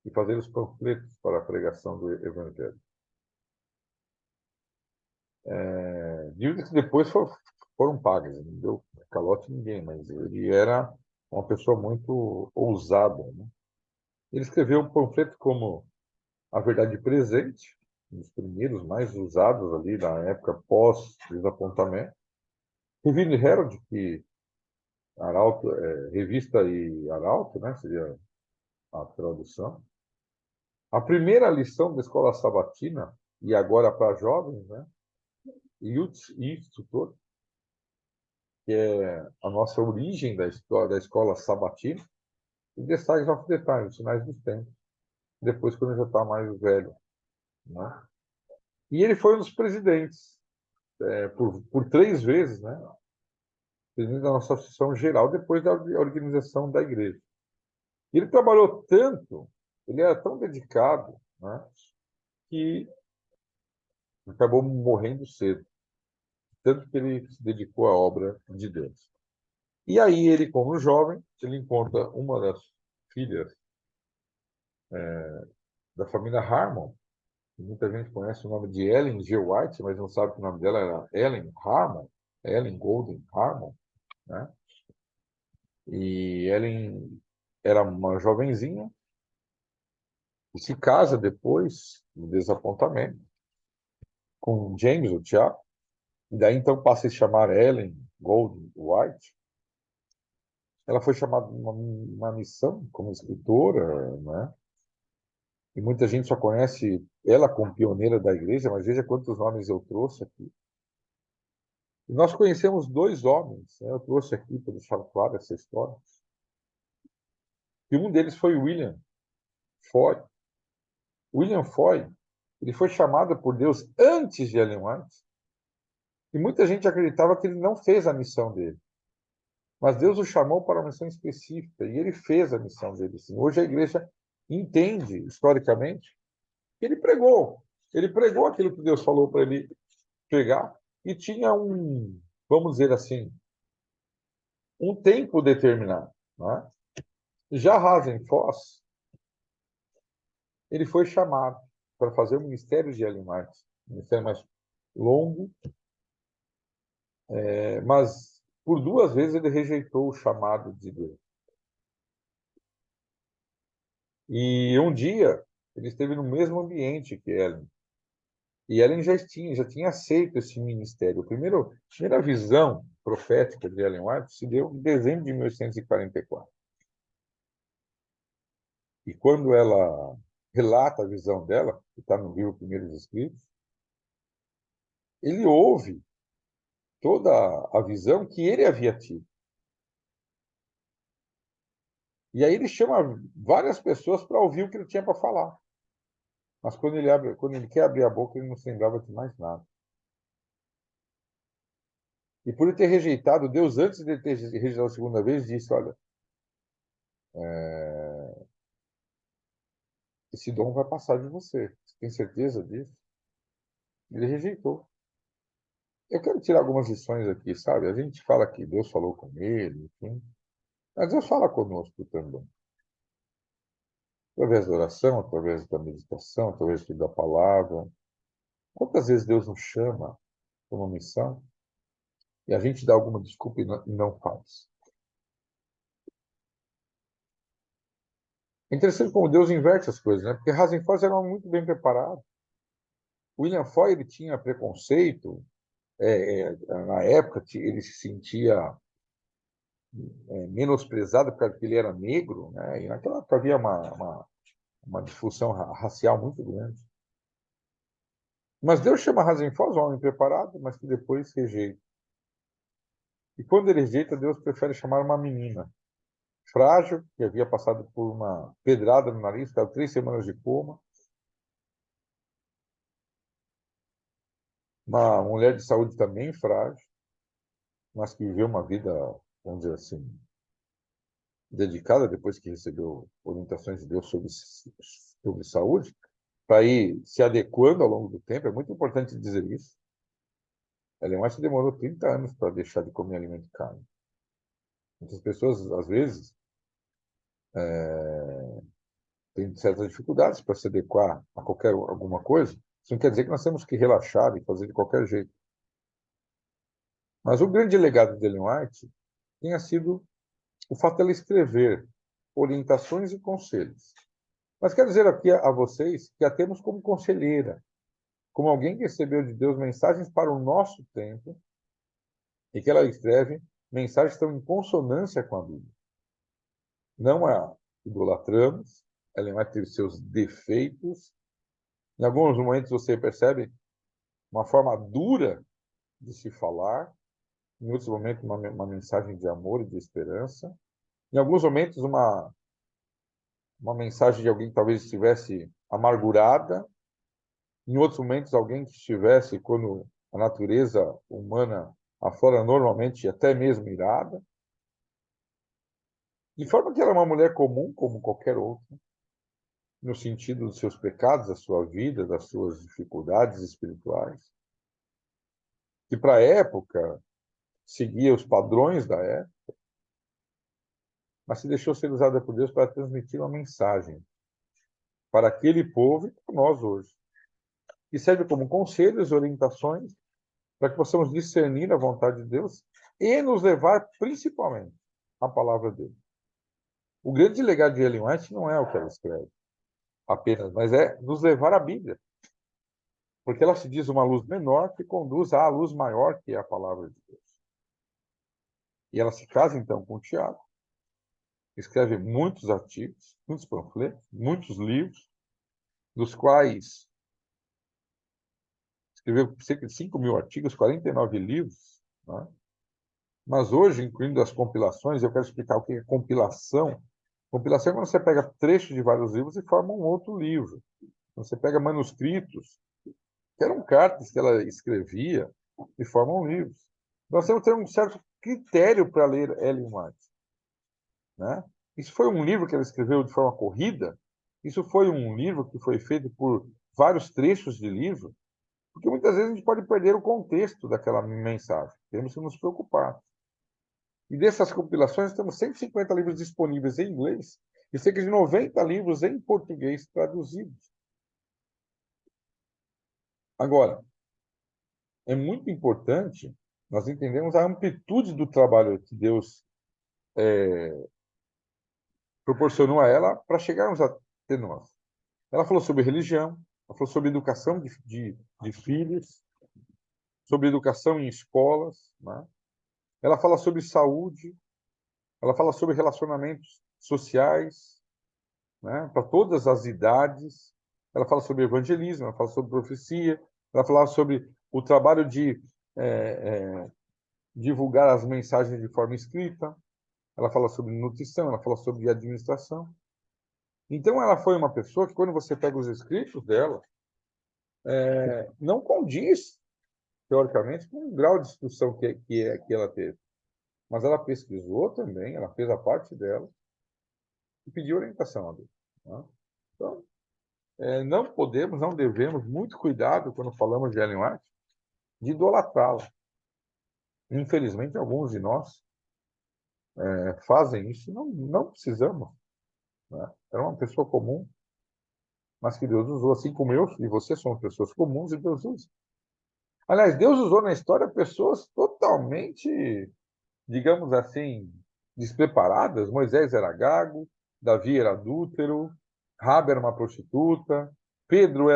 e fazer os panfletos para a pregação do evangelho. Dívidas que depois foram pagas, não deu calote ninguém, mas ele era uma pessoa muito ousada, né? Ele escreveu um panfleto como A Verdade Presente, um dos primeiros mais usados ali na época pós-desapontamento. Revine Herald, que Arauto, revista e Arauto, né? Seria a tradução. A primeira lição da escola sabatina, e agora para jovens, né? E instrutor, que é a nossa origem da história da escola sabatina, e The Signs of the Times, Sinais dos Tempos, depois quando já está mais velho, né? E ele foi um dos presidentes, por 3 vezes, né? Presidente da nossa Associação Geral, depois da organização da igreja. E ele trabalhou tanto, ele era tão dedicado, né? Que acabou morrendo cedo, tanto que ele se dedicou à obra de Deus. E aí ele, como jovem, ele encontra uma das filhas da família Harmon. Muita gente conhece o nome de Ellen G. White, mas não sabe que o nome dela era Ellen Harmon, Ellen Golden Harmon, né? E Ellen era uma jovenzinha e se casa depois do desapontamento com James, o Tiago, e daí então passa a se chamar Ellen Golden White. Ela foi chamada uma missão como escritora, né? E muita gente só conhece ela como pioneira da igreja, mas veja quantos nomes eu trouxe aqui. E nós conhecemos 2 homens, né? Eu trouxe aqui para deixar claro essa história. E um deles foi William Foy. William Foy, ele foi chamado por Deus antes de Ellen White, e muita gente acreditava que ele não fez a missão dele. Mas Deus o chamou para uma missão específica, e ele fez a missão dele, sim. Hoje a igreja entende, historicamente, que ele pregou. Ele pregou aquilo que Deus falou para ele pregar, e tinha vamos dizer assim, um tempo determinado, né? Já Hasenfoss, ele foi chamado para fazer o ministério de Ellen White, um ministério mais longo, mas por 2 vezes ele rejeitou o chamado de Deus. E um dia ele esteve no mesmo ambiente que Ellen. E Ellen já tinha aceito esse ministério. A primeira visão profética de Ellen White se deu em dezembro de 1844. E quando ela relata a visão dela, que está no livro Primeiros Escritos, ele ouve toda a visão que ele havia tido. E aí ele chama várias pessoas para ouvir o que ele tinha para falar. Mas quando ele quer abrir a boca, ele não se lembrava de mais nada. E por ele ter rejeitado Deus antes de ele ter rejeitado a segunda vez, disse: olha, esse dom vai passar de você. Você tem certeza disso? Ele rejeitou. Eu quero tirar algumas lições aqui, sabe? A gente fala que Deus falou com ele, enfim. Mas Deus fala conosco também. Através da oração, através da meditação, através da palavra. Quantas vezes Deus nos chama para uma missão e a gente dá alguma desculpa e não faz? É interessante como Deus inverte as coisas, né? Porque Hasenfeld era muito bem preparado. William Foy, ele tinha preconceito. Na época, ele se sentia menosprezado porque ele era negro, né? E naquela época havia uma disfunção racial muito grande. Mas Deus chama Hasenfeld um homem preparado, mas que depois rejeita. E quando ele rejeita, Deus prefere chamar uma menina frágil, que havia passado por uma pedrada no nariz, ficava 3 semanas de coma. Uma mulher de saúde também frágil, mas que viveu uma vida, vamos dizer assim, dedicada depois que recebeu orientações de Deus sobre saúde, para ir se adequando ao longo do tempo. É muito importante dizer isso. Ellen White demorou 30 anos para deixar de comer alimento de carne. Muitas pessoas, às vezes, têm certas dificuldades para se adequar a alguma coisa. Isso não quer dizer que nós temos que relaxar e fazer de qualquer jeito. Mas o grande legado de Ellen White tinha sido o fato dela escrever orientações e conselhos. Mas quero dizer aqui a vocês que a temos como conselheira, como alguém que recebeu de Deus mensagens para o nosso tempo, e que ela escreve mensagens que estão em consonância com a Bíblia. Não a idolatramos, ela vai ter seus defeitos. Em alguns momentos você percebe uma forma dura de se falar, em outros momentos uma mensagem de amor e de esperança. Em alguns momentos uma mensagem de alguém que talvez estivesse amargurada, em outros momentos alguém que estivesse, quando a natureza humana aflora normalmente, até mesmo irada, de forma que ela é uma mulher comum, como qualquer outra, no sentido dos seus pecados, da sua vida, das suas dificuldades espirituais, que para a época seguia os padrões da época, mas se deixou ser usada por Deus para transmitir uma mensagem para aquele povo e para nós hoje, que serve como conselhos e orientações para que possamos discernir a vontade de Deus e nos levar principalmente à palavra dele. O grande legado de Ellen White não é o que ela escreve apenas, mas é nos levar à Bíblia, porque ela se diz uma luz menor que conduz à luz maior, que é a palavra de Deus. E ela se casa então com o Tiago, escreve muitos artigos, muitos panfletos, muitos livros, dos quais escreveu cerca de 5.000 artigos, 49 livros, né? Mas hoje, incluindo as compilações, eu quero explicar o que é compilação. Compilação é quando você pega trechos de vários livros e forma um outro livro. Quando você pega manuscritos, que eram cartas que ela escrevia, e formam livros. Nós temos que ter um certo critério para ler Ellen White, né? Isso foi um livro que ela escreveu de forma corrida? Isso foi um livro que foi feito por vários trechos de livro? Porque muitas vezes a gente pode perder o contexto daquela mensagem. Temos que nos preocupar. E dessas compilações, temos 150 livros disponíveis em inglês e cerca de 90 livros em português traduzidos. Agora, é muito importante nós entendermos a amplitude do trabalho que Deus proporcionou a ela para chegarmos até nós. Ela falou sobre religião, ela falou sobre educação de filhos, sobre educação em escolas, né? Ela fala sobre saúde, ela fala sobre relacionamentos sociais, né, para todas as idades. Ela fala sobre evangelismo, ela fala sobre profecia, ela fala sobre o trabalho de divulgar as mensagens de forma escrita, ela fala sobre nutrição, ela fala sobre administração. Então, ela foi uma pessoa que, quando você pega os escritos dela, não condiz, teoricamente, com o grau de instrução que ela teve. Mas ela pesquisou também, ela fez a parte dela e pediu orientação a Deus, né? Então, não podemos, não devemos, muito cuidado quando falamos de Ellen White, de idolatrá-la. Infelizmente, alguns de nós fazem isso, não precisamos, né? Era uma pessoa comum, mas que Deus usou, assim como eu e você somos pessoas comuns e Deus usa. Aliás, Deus usou na história pessoas totalmente, digamos assim, despreparadas. Moisés era gago, Davi era adúltero, Rabi era uma prostituta, Pedro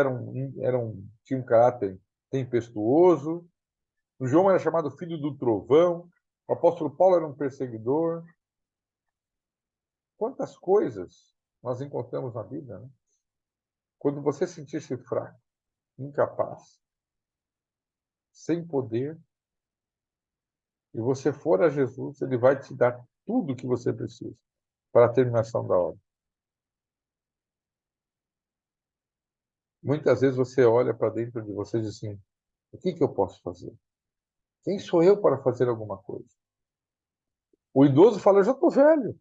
tinha um caráter tempestuoso, o João era chamado filho do trovão, o apóstolo Paulo era um perseguidor. Quantas coisas nós encontramos na Bíblia, né? Quando você sentir-se fraco, incapaz, sem poder, e você for a Jesus, ele vai te dar tudo o que você precisa para a terminação da obra. Muitas vezes você olha para dentro de você e diz assim: o que eu posso fazer? Quem sou eu para fazer alguma coisa? O idoso fala: eu já estou velho.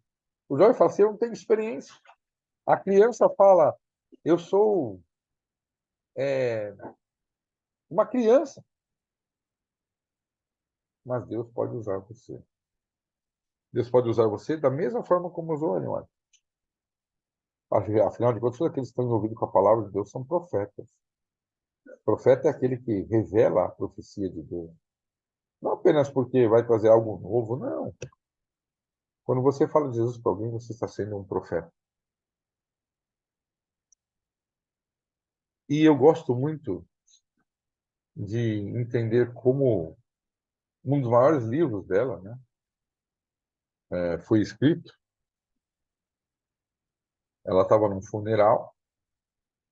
O jovem fala assim: eu não tenho experiência. A criança fala: eu sou uma criança. Mas Deus pode usar você. Deus pode usar você da mesma forma como usou Ellen White. Afinal de contas, todos aqueles que estão envolvidos com a palavra de Deus são profetas. O profeta é aquele que revela a profecia de Deus. Não apenas porque vai trazer algo novo, não. Quando você fala de Jesus para alguém, você está sendo um profeta. E eu gosto muito de entender como um dos maiores livros dela, né, foi escrito. Ela estava num funeral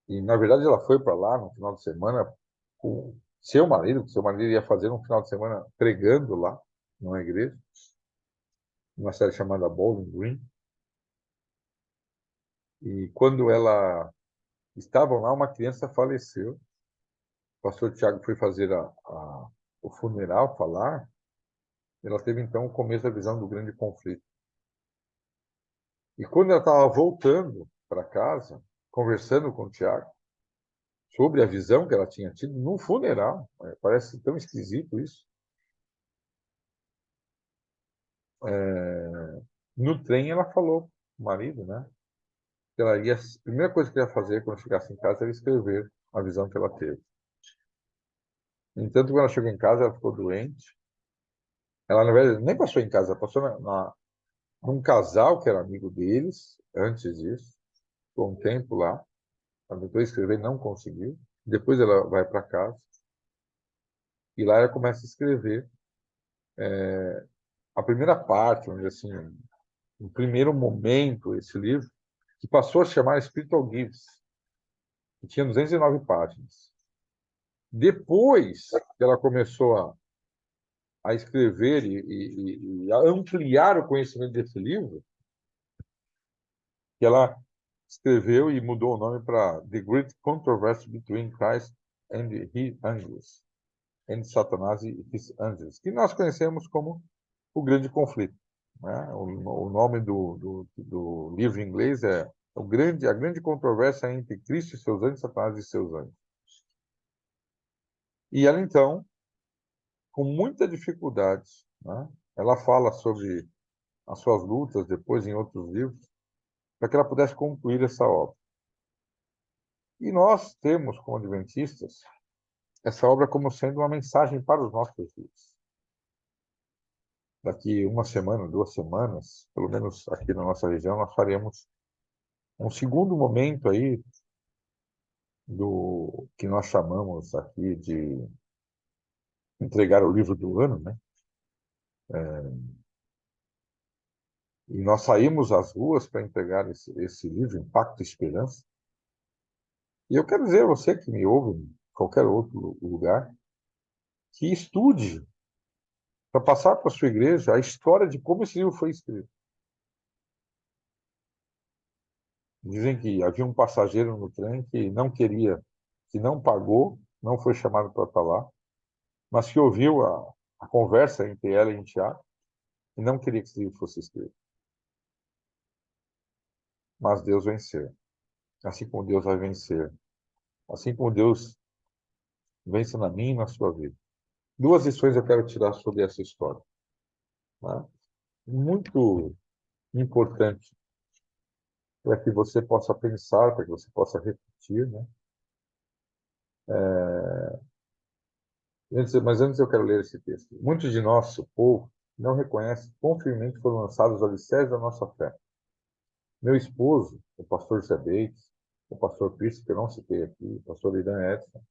e, na verdade, ela foi para lá no final de semana com seu marido, que seu marido ia fazer um final de semana pregando lá, numa igreja, numa cidade chamada Bowling Green. E quando ela estavam lá, uma criança faleceu. O pastor Tiago foi fazer o funeral, falar. Ela teve então o começo da visão do grande conflito. E quando ela estava voltando para casa, conversando com o Tiago sobre a visão que ela tinha tido no funeral, parece tão esquisito isso. No trem ela falou com o marido, né? Que ela ia, a primeira coisa que ela ia fazer quando chegasse em casa era escrever a visão que ela teve. No entanto, quando ela chegou em casa, ela ficou doente. Ela, na verdade, nem passou em casa, ela passou num casal que era amigo deles, antes disso, ficou um tempo lá. Ela tentou escrever, não conseguiu. Depois ela vai para casa e lá ela começa a escrever a primeira parte, vamos dizer assim, no primeiro momento, esse livro, que passou a se chamar Spiritual Gifts, que tinha 209 páginas. Depois que ela começou a escrever e a ampliar o conhecimento desse livro, que ela escreveu e mudou o nome para The Great Controversy Between Christ and His Angels, and Satanás e His Angels, que nós conhecemos como o Grande Conflito. Né? O nome do livro em inglês é a grande controvérsia entre Cristo e seus anjos, Satanás e seus anjos. E ela, então, com muita dificuldade, né? Ela fala sobre as suas lutas depois em outros livros, para que ela pudesse concluir essa obra. E nós temos, como adventistas, essa obra como sendo uma mensagem para os nossos dias. Daqui uma semana, 2 semanas, pelo menos aqui na nossa região, nós faremos um segundo momento aí do que nós chamamos aqui de entregar o livro do ano, né? E nós saímos às ruas para entregar esse livro, Impacto e Esperança. E eu quero dizer a você que me ouve em qualquer outro lugar, que estude para passar para a sua igreja a história de como esse livro foi escrito. Dizem que havia um passageiro no trem que não queria, que não pagou, não foi chamado para estar lá, mas que ouviu a conversa entre ela e Tiago e não queria que esse livro fosse escrito. Mas Deus venceu. Assim como Deus vai vencer. Assim como Deus vence na minha e na sua vida. 2 lições eu quero tirar sobre essa história. Né? Muito importante para que você possa pensar, para que você possa refletir. Né? Mas antes eu quero ler esse texto. Muitos de nosso povo não reconhecem quão firmemente foram lançados os alicerces da nossa fé. Meu esposo, o pastor Zé Bates, o pastor Pierce, que eu não citei aqui, o pastor Irã Edson,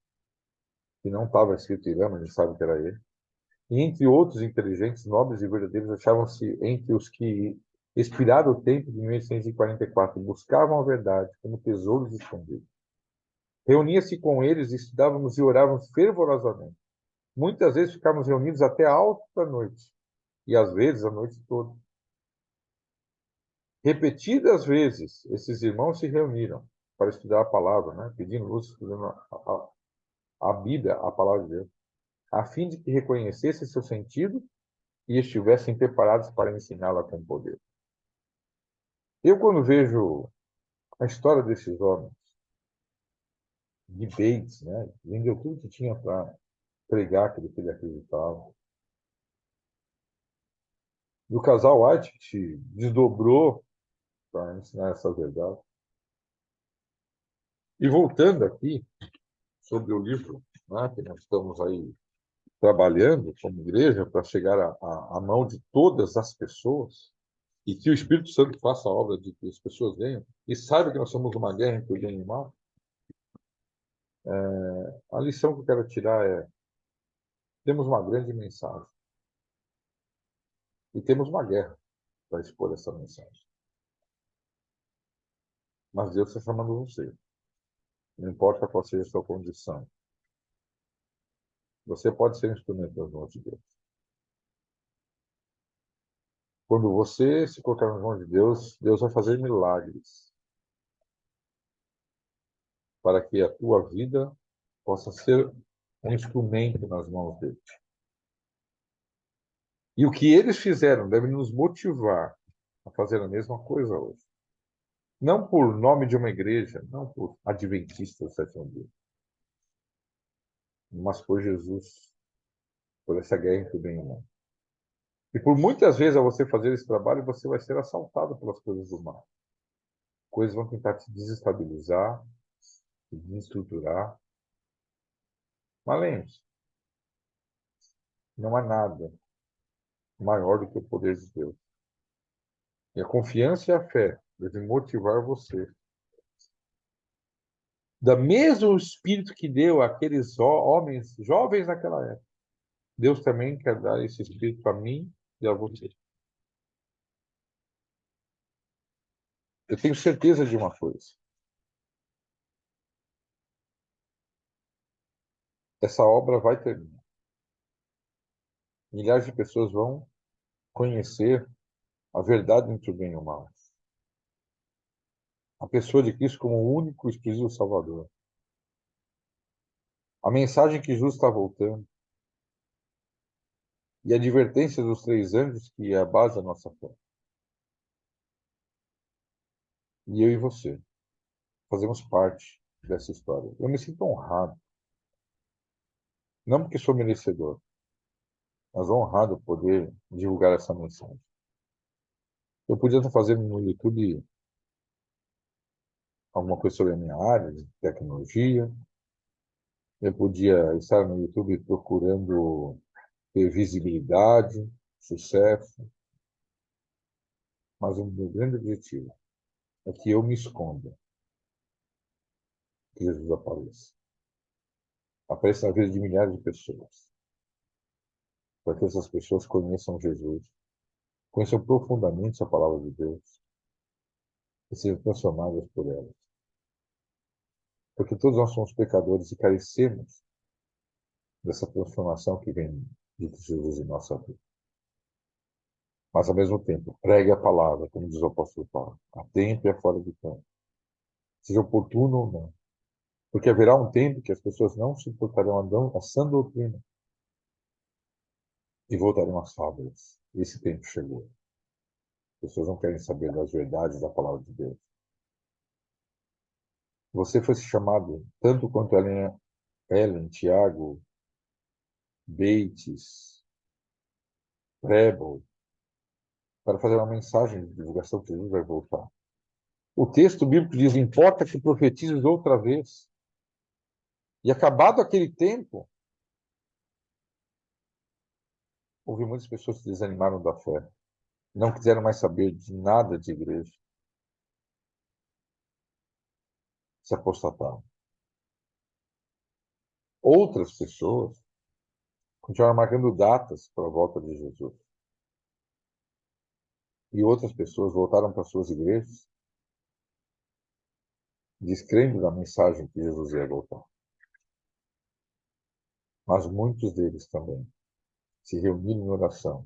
que não estava escrito Irã, mas a gente sabe que era ele, e entre outros inteligentes, nobres e verdadeiros, achavam-se entre os que, expirado o tempo de 1844, buscavam a verdade como tesouros escondidos. Reunia-se com eles, estudávamos e orávamos fervorosamente. Muitas vezes ficávamos reunidos até alta noite, e às vezes a noite toda. Repetidas vezes, esses irmãos se reuniram para estudar a palavra, né? Pedindo luz, estudando a Bíblia, a palavra de Deus, a fim de que reconhecessem seu sentido e estivessem preparados para ensiná-la com poder. Eu, quando vejo a história desses homens, de Bates, né? Vendeu tudo que tinha para pregar aquilo que ele acreditava. Do casal White, que se desdobrou para ensinar essa verdade. E voltando aqui sobre o livro, né, que nós estamos aí trabalhando como igreja para chegar à mão de todas as pessoas e que o Espírito Santo faça a obra de que as pessoas venham e saibam que nós somos uma guerra entre o bem e o mal, a lição que eu quero tirar é: temos uma grande mensagem e temos uma guerra. para expor essa mensagem. Mas Deus está chamando você. Não importa qual seja a sua condição. Você pode ser um instrumento das mãos de Deus. Quando você se colocar nas mãos de Deus, Deus vai fazer milagres para que a tua vida possa ser um instrumento nas mãos dele. E o que eles fizeram deve nos motivar a fazer a mesma coisa hoje. Não por nome de uma igreja, não por adventistas do sétimo dia, mas por Jesus, por essa guerra entre o bem e o mal. E por muitas vezes, ao você fazer esse trabalho, você vai ser assaltado pelas coisas do mal. Coisas vão tentar te desestabilizar, te desestruturar. Mas lembre-se, não há nada maior do que o poder de Deus. E a confiança e a fé devem motivar você. Da mesmo espírito que deu àqueles homens jovens naquela época, Deus também quer dar esse espírito a mim e a você. Eu tenho certeza de uma coisa. Essa obra vai terminar. Milhares de pessoas vão conhecer a verdade entre o bem e o mal. A pessoa de Cristo como o único e exclusivo Salvador. A mensagem que Jesus está voltando. E a advertência dos 3 anjos, que é a base da nossa fé. E eu e você fazemos parte dessa história. Eu me sinto honrado. Não porque sou merecedor, mas honrado poder divulgar essa mensagem. Eu podia estar fazendo no YouTube alguma coisa sobre a minha área de tecnologia. Eu podia estar no YouTube procurando ter visibilidade, sucesso. Mas o meu grande objetivo é que eu me esconda, que Jesus apareça. Apareça na vida de milhares de pessoas. Para que essas pessoas conheçam Jesus, conheçam profundamente a palavra de Deus e sejam transformadas por ela. Porque todos nós somos pecadores e carecemos dessa transformação que vem de Jesus em nossa vida. Mas, ao mesmo tempo, pregue a palavra, como diz o apóstolo Paulo, a tempo e a fora de tempo. Seja oportuno ou não. Porque haverá um tempo que as pessoas não suportarão a sã doutrina e voltarão às fábulas. Esse tempo chegou. As pessoas não querem saber das verdades da palavra de Deus. Você foi chamado, tanto quanto Ellen, Tiago, Bates, Prebble, para fazer uma mensagem de divulgação que Jesus vai voltar. O texto bíblico diz: importa que profetizes outra vez. E acabado aquele tempo, houve muitas pessoas que desanimaram da fé. Não quiseram mais saber de nada de igreja. Se apostataram. Outras pessoas continuaram marcando datas para a volta de Jesus. E outras pessoas voltaram para suas igrejas, descrendo da mensagem que Jesus ia voltar. Mas muitos deles também se reuniram em oração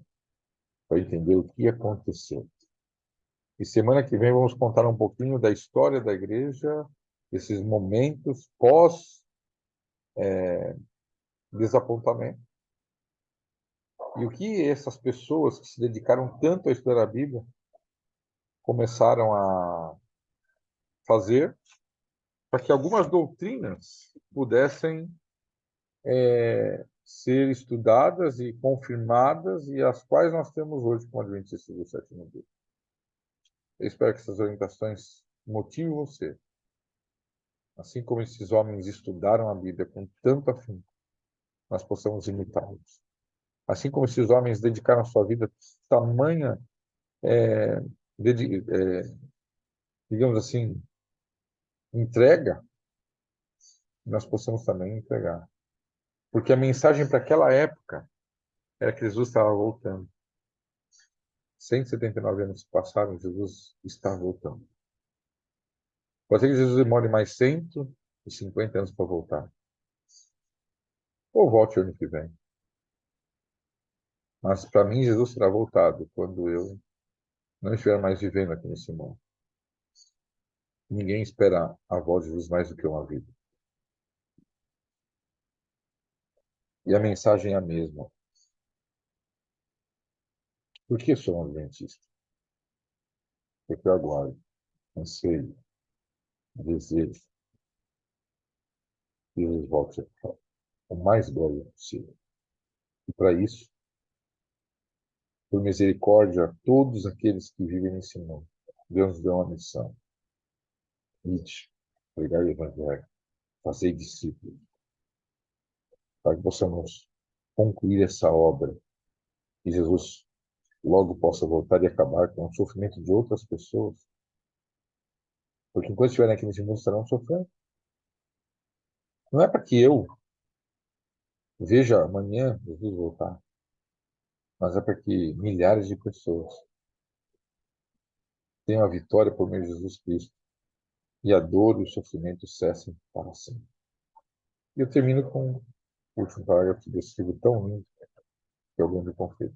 para entender o que aconteceu. E semana que vem vamos contar um pouquinho da história da igreja, esses momentos pós-desapontamento. E o que essas pessoas que se dedicaram tanto a estudar a Bíblia começaram a fazer para que algumas doutrinas pudessem ser estudadas e confirmadas e as quais nós temos hoje como adventistas do sétimo dia. Eu espero que essas orientações motivem você, assim como esses homens estudaram a Bíblia com tanto afinco, nós possamos imitá-los. Assim como esses homens dedicaram a sua vida tamanha, digamos assim, entrega, nós possamos também entregar. Porque a mensagem para aquela época era que Jesus estava voltando. 179 anos se passaram, Jesus está voltando. Pode ser que Jesus demore mais 150 anos para voltar. Ou volte ano que vem. Mas para mim, Jesus será voltado quando eu não estiver mais vivendo aqui nesse mundo. Ninguém espera a volta de Jesus mais do que uma vida. E a mensagem é a mesma. Por que sou um adventista? Porque eu aguardo, anseio, desejo que Jesus volte o mais breve possível. E para isso, por misericórdia a todos aqueles que vivem nesse mundo, Deus nos deu uma missão. Ide, pregar o Evangelho, fazer discípulos, para que possamos concluir essa obra e Jesus logo possa voltar e acabar com o sofrimento de outras pessoas. Porque enquanto estiverem aqui nesse mundo, estarão sofrendo. Não é para que eu veja amanhã Jesus voltar, mas é para que milhares de pessoas tenham a vitória por meio de Jesus Cristo e a dor e o sofrimento cessem para sempre. E eu termino com o último parágrafo desse livro tão lindo, que é o grande conflito.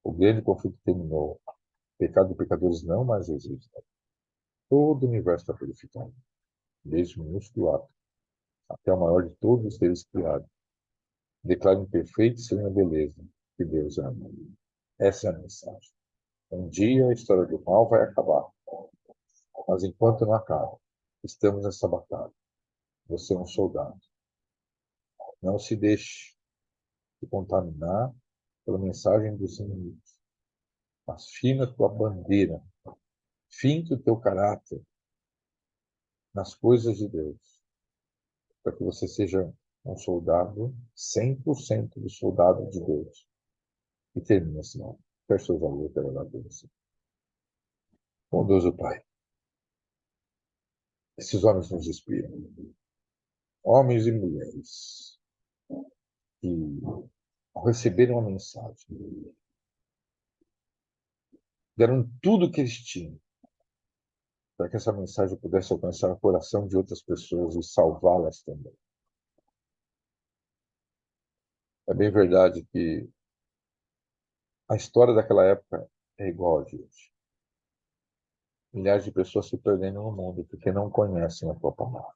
O grande conflito terminou. O pecado de pecadores não mais existe. Todo o universo está purificado, desde o minúsculo átomo até o maior de todos os seres criados. Declara imperfeito e serena beleza que Deus ama. Essa é a mensagem. Um dia a história do mal vai acabar, mas enquanto não acaba, estamos nessa batalha. Você é um soldado. Não se deixe de contaminar pela mensagem dos inimigos. Mas firma a tua bandeira, finque o teu caráter nas coisas de Deus, para que você seja um soldado, 100% do soldado de Deus. E termina assim, ó. Feche seus olhos, eu quero orar por você. Bondoso Pai, esses homens nos inspiram. Homens e mulheres que, ao receberem uma mensagem, deram tudo o que eles tinham para que essa mensagem pudesse alcançar o coração de outras pessoas e salvá-las também. É bem verdade que a história daquela época é igual a de hoje. Milhares de pessoas se perdendo no mundo porque não conhecem a tua palavra.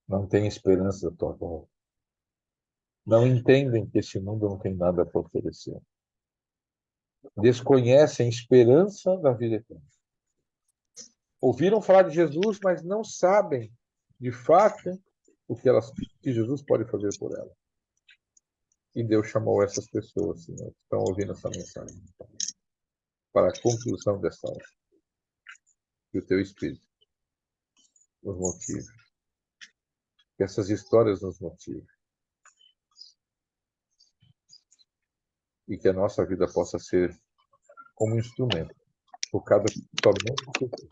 Não têm esperança da tua volta. Não entendem que esse mundo não tem nada para oferecer. Desconhecem a esperança da vida eterna. Ouviram falar de Jesus, mas não sabem, de fato, que Jesus pode fazer por elas. E Deus chamou essas pessoas, Senhor, que estão ouvindo essa mensagem, para a conclusão dessa hora. Que o teu Espírito nos motive. Que essas histórias nos motivem. E que a nossa vida possa ser como um instrumento, focado somente em Jesus.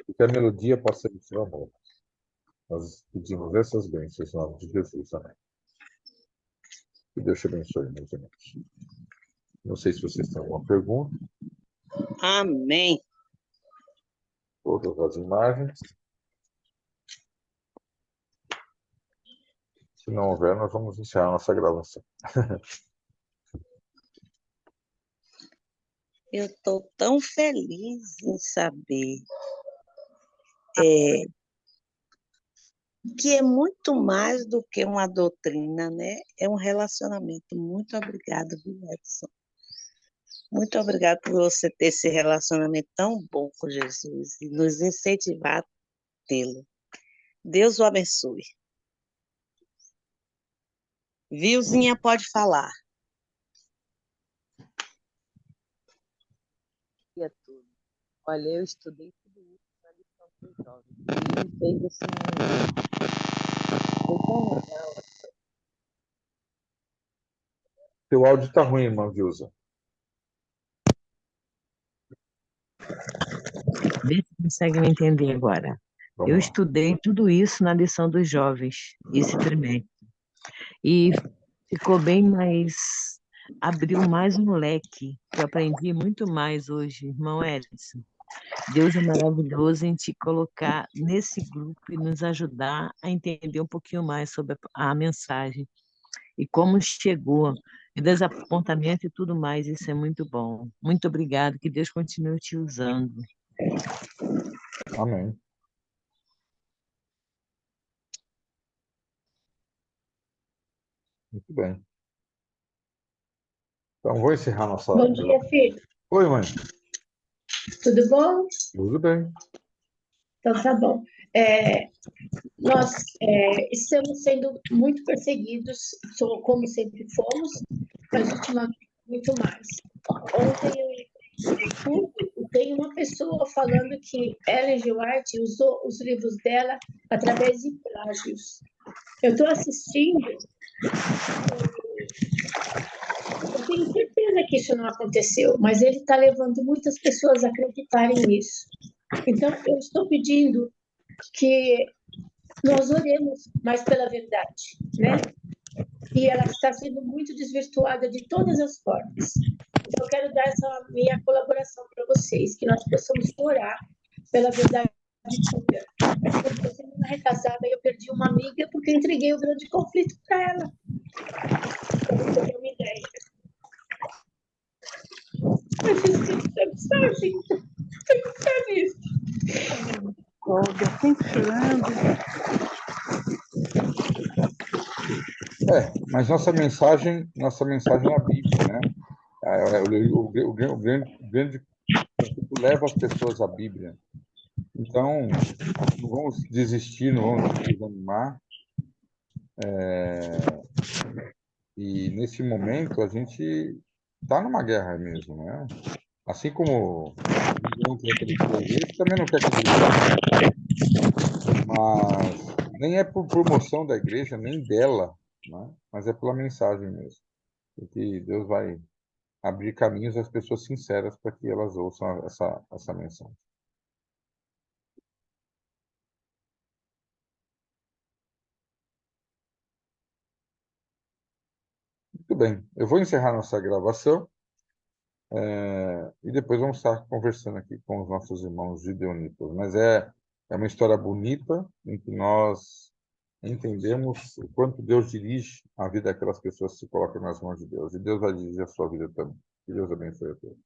E que a melodia possa ser o seu amor. Nós pedimos essas bênçãos em nome de Jesus. Amém. Que Deus te abençoe, meus irmãos. Não sei se vocês têm alguma pergunta.
Amém.
Todas as imagens. Se não houver, nós vamos iniciar a nossa gravação.
Eu estou tão feliz em saber que é muito mais do que uma doutrina, né? É um relacionamento. Muito obrigada, viu, Edson? Muito obrigada por você ter esse relacionamento tão bom com Jesus e nos incentivar a tê-lo. Deus o abençoe. Vilzinha, pode falar.
É tudo. Olha, eu estudei tudo isso na lição dos jovens. E me fez assim. Foi tão legal.
Seu áudio está ruim, irmã Vilza.
Vê se consegue me entender agora.
Vamos
Eu
lá.
estudei tudo isso na lição dos jovens, esse trimestre. E ficou bem mais abriu mais um leque. Eu aprendi muito mais hoje, irmão Edson. Deus é maravilhoso em te colocar nesse grupo e nos ajudar a entender um pouquinho mais sobre a mensagem e como chegou, e desapontamento e tudo mais. Isso é muito bom. Muito obrigado, que Deus continue te usando.
Amém. Muito bem. Então, vou encerrar nossa...
Bom dia, filho.
Oi, mãe.
Tudo bom?
Tudo bem.
Então tá bom. Nós estamos sendo muito perseguidos, como sempre fomos, mas ultimamente muito mais. Ontem eu entrei no YouTube e tem uma pessoa falando que Ellen G. White usou os livros dela através de plágios. Eu estou assistindo, eu tenho certeza que isso não aconteceu, mas ele está levando muitas pessoas a acreditarem nisso. Então, eu estou pedindo que nós oremos mais pela verdade, né? E ela está sendo muito desvirtuada de todas as formas. Então, eu quero dar essa minha colaboração para vocês, que nós possamos orar pela verdade pura. Porque semana retrasada eu perdi uma amiga porque eu entreguei o grande conflito para ela. Para você ter uma ideia. Mas essa mensagem tem que estar nisso.
Olga, sempre chorando.
Mas nossa mensagem é a Bíblia, né? O grande conflito leva as pessoas à Bíblia. Então, não vamos desistir, não vamos desanimar. E nesse momento a gente está numa guerra mesmo, né? Assim como ninguém quer acreditar na igreja, também não quer acreditar. Mas nem é por promoção da igreja, nem dela, né? Mas é pela mensagem mesmo. Porque Deus vai abrir caminhos às pessoas sinceras para que elas ouçam essa mensagem. Muito bem, eu vou encerrar nossa gravação e depois vamos estar conversando aqui com os nossos irmãos gideonitas. Mas é uma história bonita em que nós entendemos o quanto Deus dirige a vida daquelas pessoas que se colocam nas mãos de Deus. E Deus vai dirigir a sua vida também. Que Deus abençoe a todos.